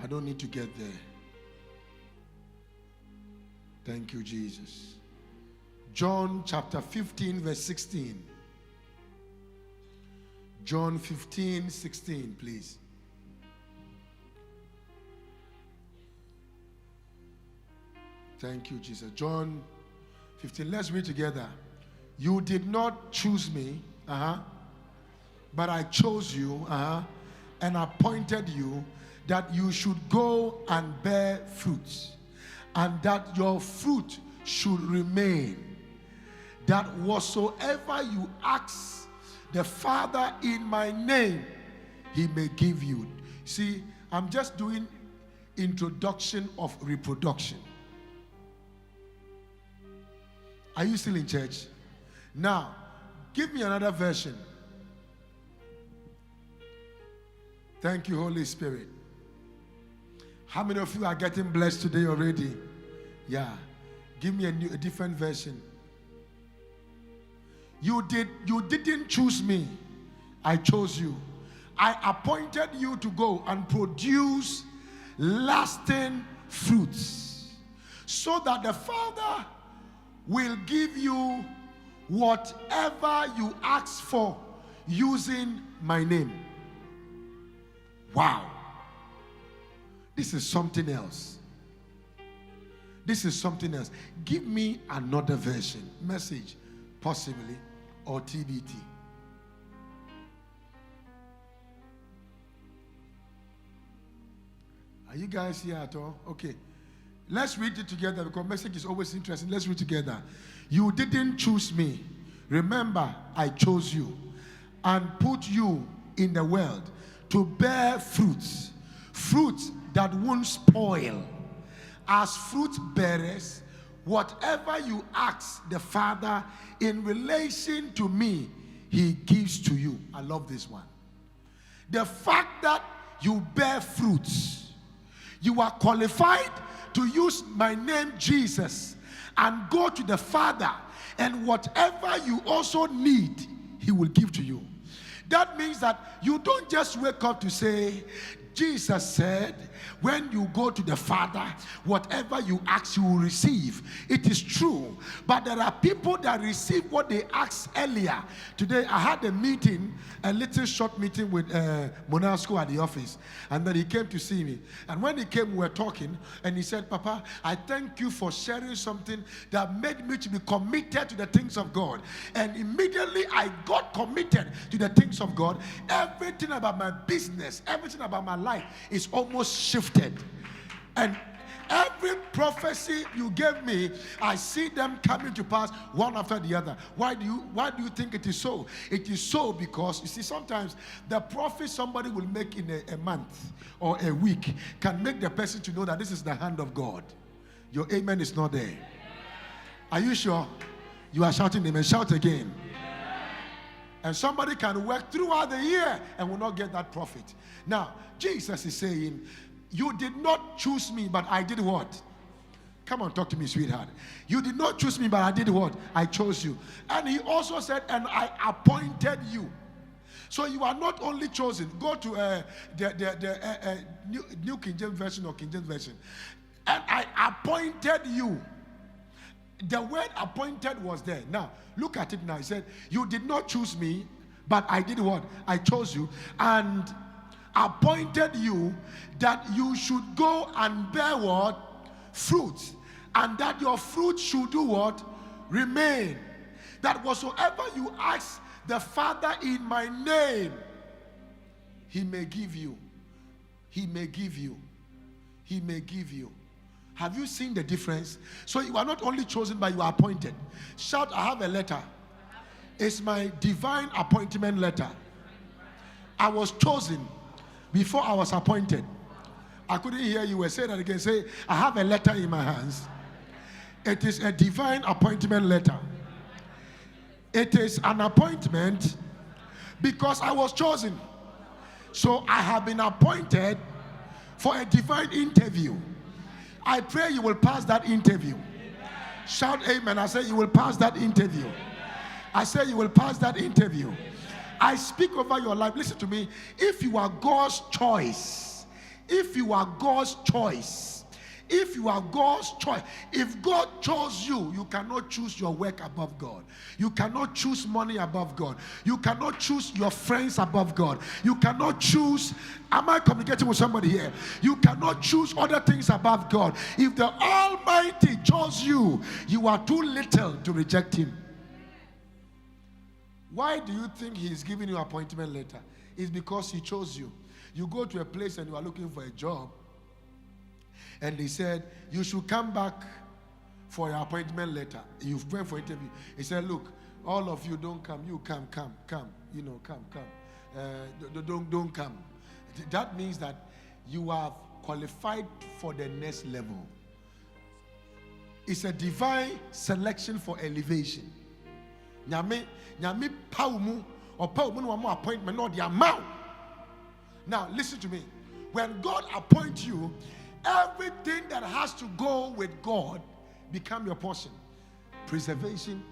I don't need to get there. Thank you, Jesus. John chapter 15, verse 16. John 15, 16, please. Thank you, Jesus. John 15. Let's read together. You did not choose me, but I chose you, and appointed you that you should go and bear fruits, and that your fruit should remain, that whatsoever you ask the Father in my name, he may give you. See, I'm just doing introduction of reproduction. Are you still in church? Now, give me another version. Thank you, Holy Spirit. How many of you are getting blessed today already? Yeah. Give me a different version. You didn't choose me. I chose you. I appointed you to go and produce lasting fruits, so that the Father will give you whatever you ask for using my name. Wow. This is something else. This is something else. Give me another version. Message, possibly, or TBT. Are you guys here at all? Okay. Let's read it together, because message is always interesting. Let's read together. You didn't choose me. Remember, I chose you and put you in the world to bear fruits. Fruits that won't spoil. As fruit bearers, whatever you ask the Father in relation to me, he gives to you. I love this one. The fact that you bear fruits, you are qualified to use my name, Jesus, and go to the Father, and whatever you also need, he will give to you. That means that you don't just wake up to say, Jesus said, when you go to the Father, whatever you ask, you will receive. It is true. But there are people that receive what they asked earlier. Today, I had a meeting, a little short meeting with Monasco at the office. And then he came to see me. And when he came, we were talking. And he said, Papa, I thank you for sharing something that made me to be committed to the things of God. And immediately I got committed to the things of God. Everything about my business, everything about my life is almost shifted. And every prophecy you gave me, I see them coming to pass one after the other. Why do you think it is so? It is so because, you see, sometimes the profit somebody will make in a month or a week can make the person to know that this is the hand of God. Your amen is not there. Are you sure? You are shouting amen. Shout again. And somebody can work throughout the year and will not get that profit. Now, Jesus is saying, you did not choose me, but I did what? Come on, talk to me, sweetheart. You did not choose me, but I did what? I chose you. And he also said, and I appointed you. So you are not only chosen. Go to the New King James Version or King James Version. And I appointed you. The word appointed was there. Now, look at it now. He said, you did not choose me, but I did what? I chose you and appointed you that you should go and bear what? Fruit. And that your fruit should do what? Remain. That whatsoever you ask the Father in my name, he may give you. He may give you. He may give you. Have you seen the difference? So you are not only chosen, but you are appointed. Shout, I have a letter. It's my divine appointment letter. I was chosen before I was appointed. I couldn't hear you. Say that again. Say, I have a letter in my hands. It is a divine appointment letter. It is an appointment because I was chosen. So I have been appointed for a divine interview. I pray you will pass that interview. Shout amen. I say you will pass that interview. I say you will pass that interview. I speak over your life. Listen to me. If you are God's choice, if you are God's choice, if you are God's choice, if God chose you, you cannot choose your work above God. You cannot choose money above God. You cannot choose your friends above God. You cannot choose, am I communicating with somebody here? You cannot choose other things above God. If the Almighty chose you, you are too little to reject him. Why do you think he is giving you an appointment letter? It's because he chose you. You go to a place and you are looking for a job, and they said, you should come back for your appointment letter. You've went for interview. He said, look, all of you don't come. You come. You know, come. Don't come. That means that you are qualified for the next level. It's a divine selection for elevation. Nyame paumu or paumu no more appointment, not the amount. Now, listen to me. When God appoints you, everything that has to go with God become your portion. Preservation,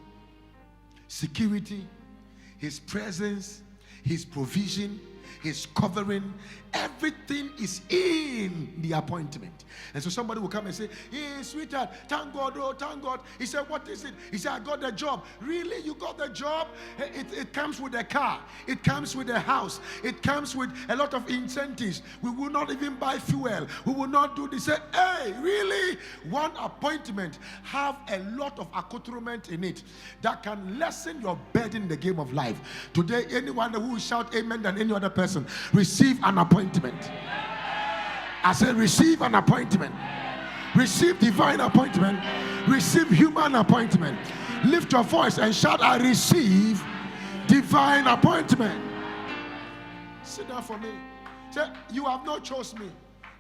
security, his presence, his provision, his covering, everything is in the appointment. And so somebody will come and say, hey, sweetheart, thank God, oh, thank God. He said, what is it? He said, I got the job. Really? You got the job? It comes with a car. It comes with a house. It comes with a lot of incentives. We will not even buy fuel. We will not do this. Say, hey, really? One appointment have a lot of accoutrement in it that can lessen your burden in the game of life. Today, anyone who will shout amen than any other person, receive an appointment. I said, receive an appointment. Receive divine appointment. Receive human appointment. Lift your voice and shout, I receive divine appointment. Sit down for me. Say, you have not chosen me.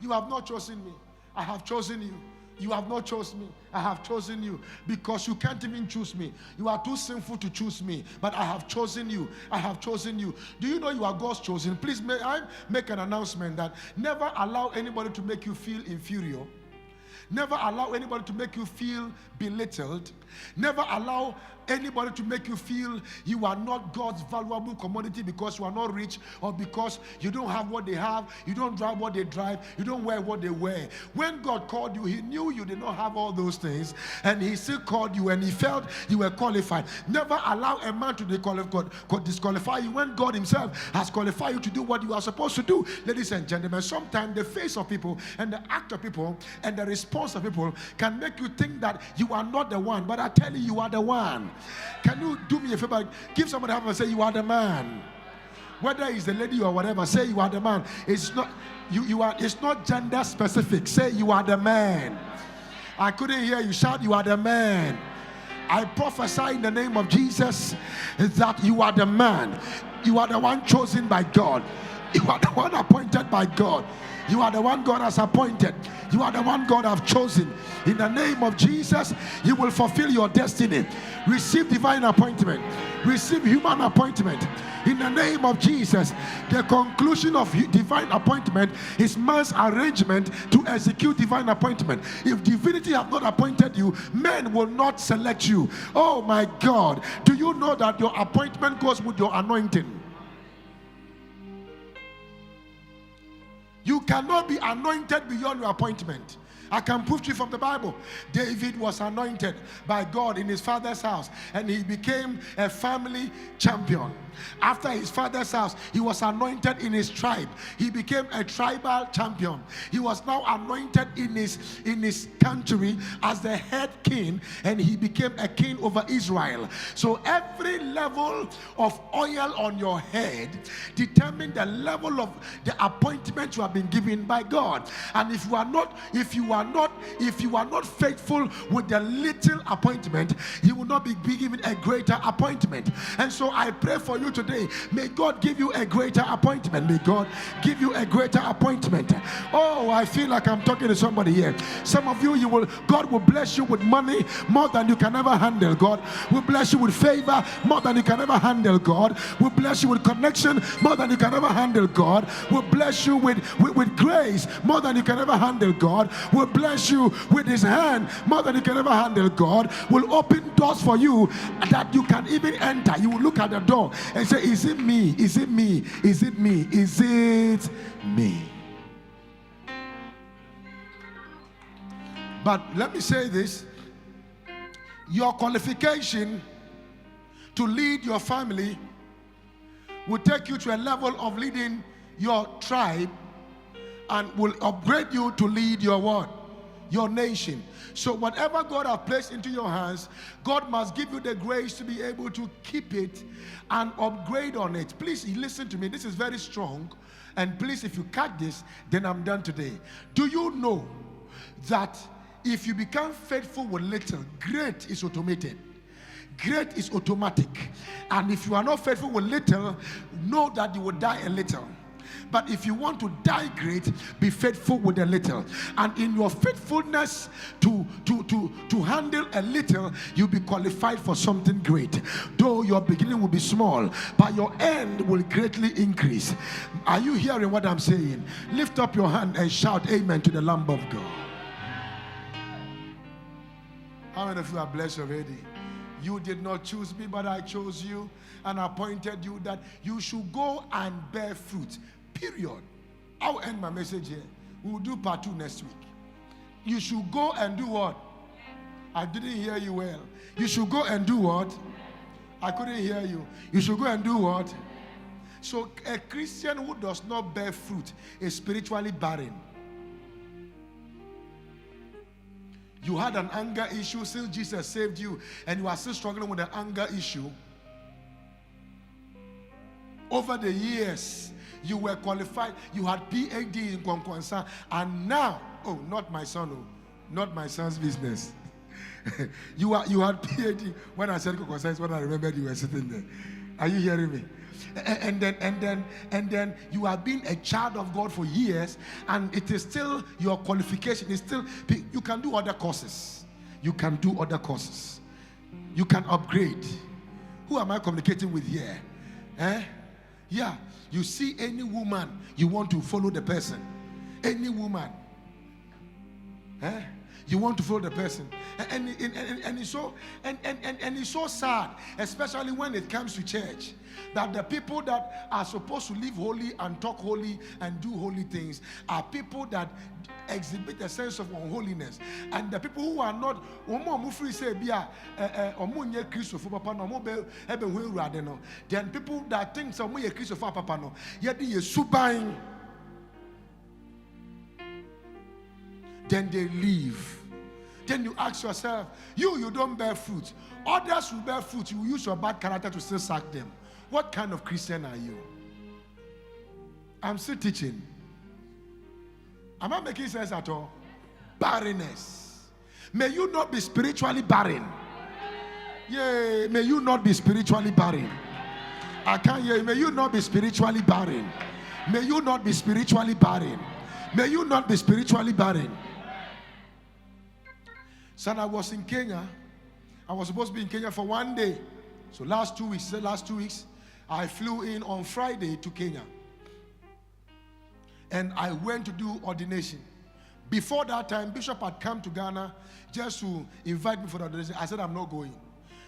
You have not chosen me. I have chosen you. You have not chosen me. I have chosen you because you can't even choose me. You are too sinful to choose me, but I have chosen you. I have chosen you. Do you know you are God's chosen? Please, may I make an announcement that never allow anybody to make you feel inferior. Never allow anybody to make you feel belittled. Never allow anybody to make you feel you are not God's valuable commodity because you are not rich or because you don't have what they have, you don't drive what they drive, you don't wear what they wear. When God called you, he knew you did not have all those things, and he still called you, and he felt you were qualified. Never allow a man to disqualify you when God himself has qualified you to do what you are supposed to do. Ladies and gentlemen, sometimes the face of people and the act of people and the response of people can make you think that you are not the one, but I tell you, you are the one. Can you do me a favor? Give somebody a hand and say, you are the man. Whether it's the lady or whatever, say you are the man. It's not it's not gender specific. Say you are the man. I couldn't hear you shout, you are the man. I prophesy in the name of Jesus that you are the man. You are the one chosen by God. You are the one appointed by God. You are the one God has appointed. You are the one God has chosen. In the name of Jesus, you will fulfill your destiny. Receive divine appointment. Receive human appointment. In the name of Jesus, the conclusion of divine appointment is man's arrangement to execute divine appointment. If divinity have not appointed you, men will not select you. Oh my God, do you know that your appointment goes with your anointing? You cannot be anointed beyond your appointment. I can prove to you from the Bible. David was anointed by God in his father's house, and he became a family champion. After his father's house, he was anointed in his tribe. He became a tribal champion. He was now anointed in his country as the head king, and he became a king over Israel. So every level of oil on your head determines the level of the appointment you have been given by God. And if you are not faithful with the little appointment, you will not be given a greater appointment. And so I pray for you today, may God give you a greater appointment. May God give you a greater appointment. Oh, I feel like I'm talking to somebody here. Some of you, God will bless you with money more than you can ever handle. God will bless you with favor more than you can ever handle. God will bless you with connection more than you can ever handle. God will bless you with grace more than you can ever handle. God will bless you with his hand more than you can ever handle. God will open doors for you that you can even enter. You will look at the door and say, is it me? Is it me? Is it me? Is it me? But let me say this, your qualification to lead your family will take you to a level of leading your tribe and will upgrade you to lead your what? Your nation. So whatever God has placed into your hands, God must give you the grace to be able to keep it and upgrade on it. Please listen to me. This is very strong. And please, if you catch this, then I'm done today. Do you know that if you become faithful with little, great is automated? Great is automatic. And if you are not faithful with little, know that you will die a little. But if you want to die great, be faithful with a little. And in your faithfulness to handle a little, you'll be qualified for something great. Though your beginning will be small, but your end will greatly increase. Are you hearing what I'm saying? Lift up your hand and shout amen to the Lamb of God. How many of you are blessed already? You did not choose me, but I chose you and appointed you that you should go and bear fruit. Period. I'll end my message here. We'll do part 2 next week. You should go and do what? I didn't hear you well. You should go and do what? I couldn't hear you. You should go and do what? So a Christian who does not bear fruit is spiritually barren. You had an anger issue since Jesus saved you, and you are still struggling with the anger issue. Over the years, you were qualified. You had PhD in Kwankwansa, and now, oh, not my son, oh, not my son's business. you had PhD. When I said Kwankwansa, it's when I remembered you were sitting there. Are you hearing me? And then you have been a child of God for years, and it is still your qualification is still. You can do other courses. You can do other courses. You can upgrade. Who am I communicating with here? Yeah. You see any woman, you want to follow the person. Any woman. You want to follow the person, and it's so it's so sad, especially when it comes to church, that the people that are supposed to live holy and talk holy and do holy things are people that exhibit a sense of unholiness, and the people who are not then people that think some papa no yet then they leave. Then you ask yourself, you don't bear fruit. Others will bear fruit. You use your bad character to still sack them. What kind of Christian are you? I'm still teaching. Am I making sense at all? Barrenness. May you not be spiritually barren. Yeah, may you not be spiritually barren. I can't hear you. May you not be spiritually barren. May you not be spiritually barren. May you not be spiritually barren. Son, I was in Kenya. I was supposed to be in Kenya for 1 day. So last 2 weeks, I flew in on Friday to Kenya. And I went to do ordination. Before that time, Bishop had come to Ghana just to invite me for the ordination. I said, I'm not going.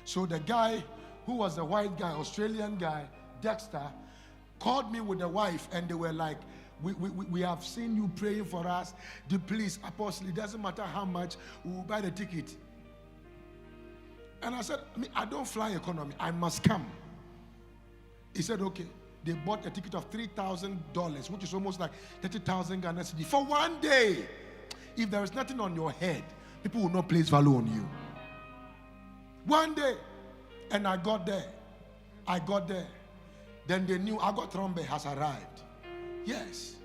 So the guy who was the white guy, Australian guy, Dexter, called me with the wife, and they were like, we have seen you praying for us. Please, Apostle, it doesn't matter how much, we will buy the ticket. And I said, I don't fly economy. I must come. He said, okay. They bought a ticket of $3,000, which is almost like 30,000 Ghana cedi for 1 day. If there is nothing on your head, people will not place value on you. 1 day. And I got there. Then they knew Agot Trombe has arrived. Yes.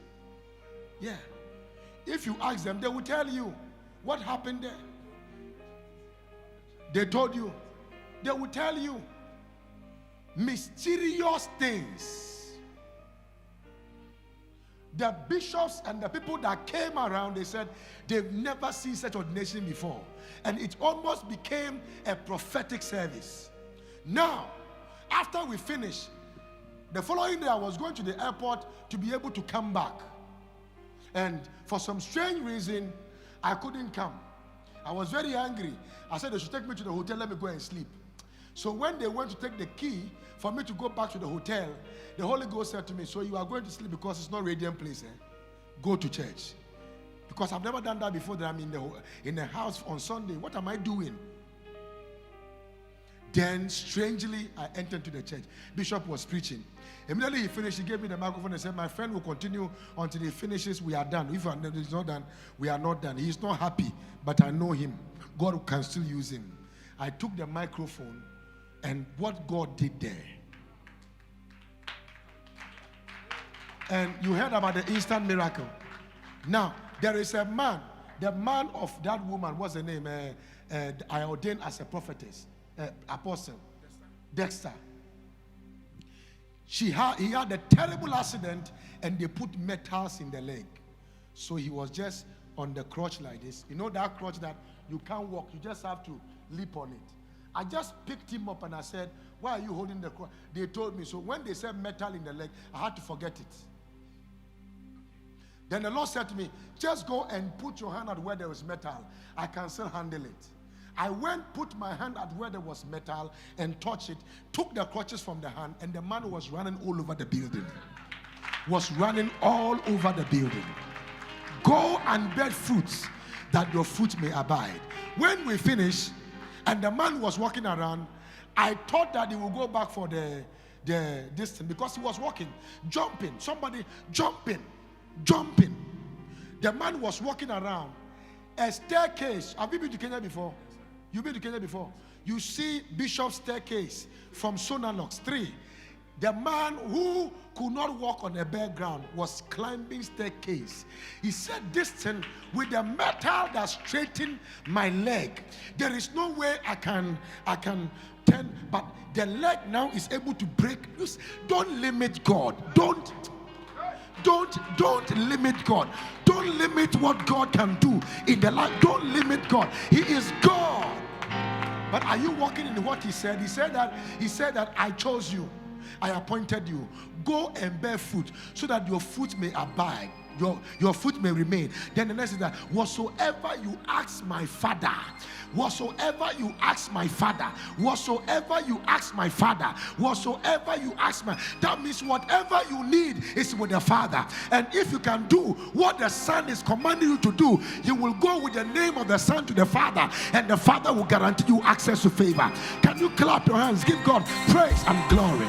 Yeah. If you ask them, they will tell you what happened there. They told you. They will tell you mysterious things. The bishops and the people that came around, they said they've never seen such ordination before. And it almost became a prophetic service. Now, after we finished, the following day I was going to the airport to be able to come back. And for some strange reason, I couldn't come. I was very angry. I said they should take me to the hotel, let me go and sleep. So when they went to take the key for me to go back to the hotel, the Holy Ghost said to me, so you are going to sleep because it's not Radiant Place. Go to church. Because I've never done that before, that I'm in the house on Sunday. What am I doing? Then, strangely, I entered to the church. Bishop was preaching. Immediately he finished, he gave me the microphone and said, my friend will continue until he finishes. We are done. If he's not done, we are not done. He's not happy, but I know him. God can still use him. I took the microphone, and what God did there. And you heard about the instant miracle. Now, there is a man. The man of that woman, what's the name? I ordained as a prophetess. Apostle Dexter. He had a terrible accident, and they put metals in the leg. So he was just on the crutch like this. You know that crutch that you can't walk, you just have to leap on it. I just picked him up and I said, why are you holding the crutch? They told me. So when they said metal in the leg, I had to forget it. Then the Lord said to me, just go and put your hand at where there was metal. I can still handle it. I went, put my hand at where there was metal and touched it, took the crutches from the hand, and the man was running all over the building. Was running all over the building. Go and bear fruits that your fruit may abide. When we finished, and the man was walking around, I thought that he would go back for the distance because he was walking, jumping, somebody jumping. The man was walking around. A staircase. Have you been to Kenya before? You've been to Kenya before? You see Bishop's staircase from Sonalox 3. The man who could not walk on a bare ground was climbing staircase. He said, this thing with the metal that straightened my leg, there is no way I can turn, but the leg now is able to break loose. Don't limit God. Don't limit God. Don't limit what God can do in the life. Don't limit God. He is God. But are you walking in what he said? He said that I chose you. I appointed you. Go and bear fruit so that your fruit may abide. your foot may remain. Then the next is that whatsoever you ask my Father, whatsoever you ask my Father, whatsoever you ask my Father, whatsoever you ask my, that means whatever you need is with the Father. And if you can do what the Son is commanding you to do, you will go with the name of the Son to the Father, and the Father will guarantee you access to favor. Can you clap your hands? Give God praise and glory.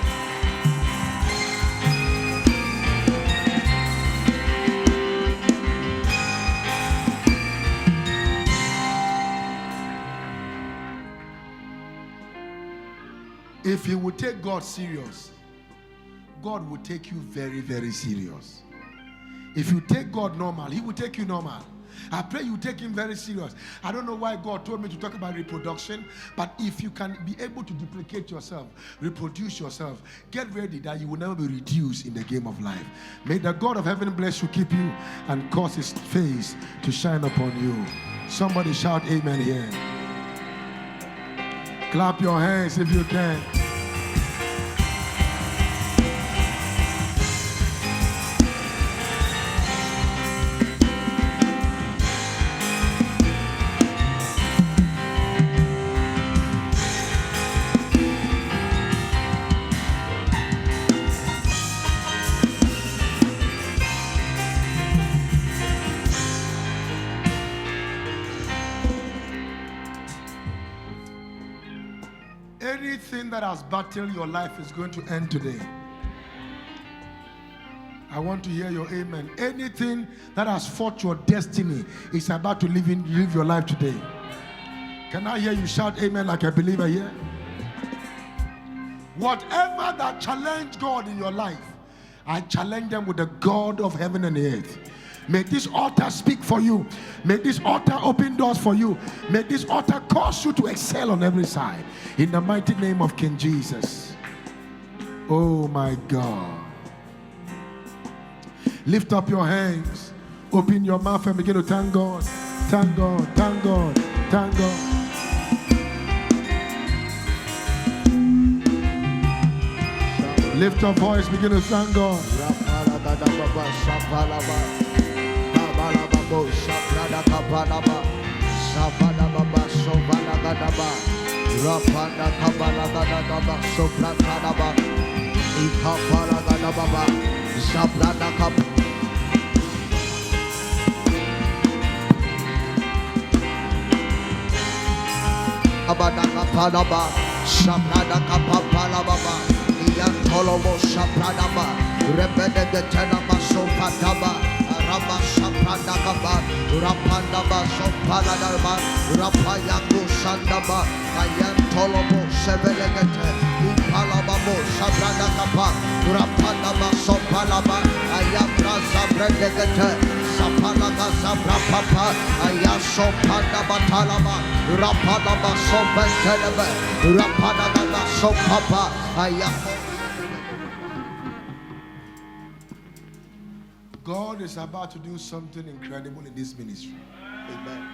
If you would take God serious, God will take you very, very serious. If you take God normal, He will take you normal. I pray you take Him very serious. I don't know why God told me to talk about reproduction, but if you can be able to duplicate yourself, reproduce yourself, get ready that you will never be reduced in the game of life. May the God of heaven bless you, keep you, and cause His face to shine upon you. Somebody shout amen here. Clap your hands if you can. Anything that has battled your life is going to end today. I want to hear your amen. Anything that has fought your destiny is about to live your life today. Can I hear you shout amen like a believer here? Whatever that challenge God in your life, I challenge them with the God of heaven and earth. May this altar speak for you. May this altar open doors for you. May this altar cause you to excel on every side. In the mighty name of King Jesus. Oh my God. Lift up your hands. Open your mouth and begin to thank God. Thank God. Thank God. Thank God. Lift your voice. Begin to thank God. Shabrada Kabalaba, Sabada Baba, Sobala Gadaba, Rapanda Kabala Gadaba, Sobranaba, Ikapala Gadaba, Sabrada Kab. Abada Kapalaba, Sabrada Kapalaba, Ian Tolobo Sabradaba, Rebede Tenaba Sopataba. Rama Shapranda Kaba, Rapanda Baso Paladaba, Rapayaku Sandaba, Kayan Tolobo Sevelegate, Impalababo, Sabranda Kapa, Rapanda Baso Palaba, Ayabra Sabregate, Sapalaga Sabra Papa, Ayaso Panda Batalaba, Rapanda Baso Bentelebe, Rapanda Baso Papa, Ayako. God is about to do something incredible in this ministry. Amen.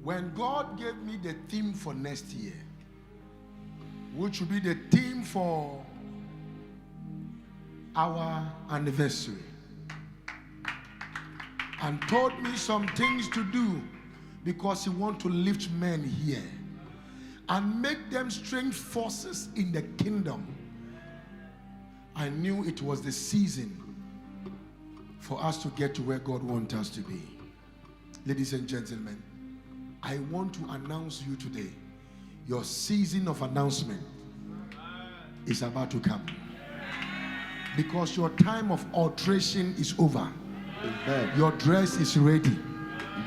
When God gave me the theme for next year, which will be the theme for our anniversary, and told me some things to do because He wants to lift men here and make them strange forces in the kingdom, I knew it was the season for us to get to where God wants us to be. Ladies and gentlemen, I want to announce you today, your season of announcement is about to come. Because your time of alteration is over. Amen. Your dress is ready.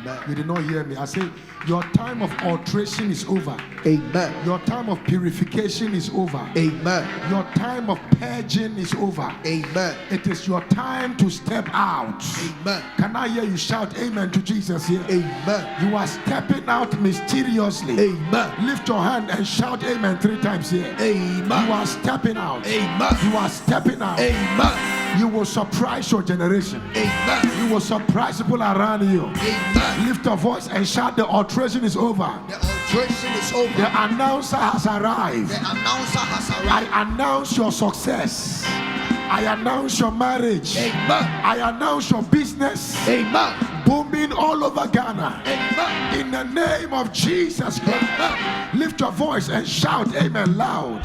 Amen. You did not hear me. I say your time of alteration is over. Amen. Your time of purification is over. Amen. Your time of purging is over. Amen. It is your time to step out. Amen. Can I hear you shout amen to Jesus here? Amen. You are stepping out mysteriously. Amen. Lift your hand and shout amen 3 times here. Amen. You are stepping out. Amen. You are stepping out. Amen. You will surprise your generation. Amen. You will surprise people around you. Amen. Lift your voice and shout, the alteration is over. The Registration is over. The announcer has arrived. The announcer has I arrived. announce your success. I announce your marriage. Amen. I announce your business Amen. booming all over Ghana. Amen. In the name of Jesus Christ. Lift your voice and shout amen loud.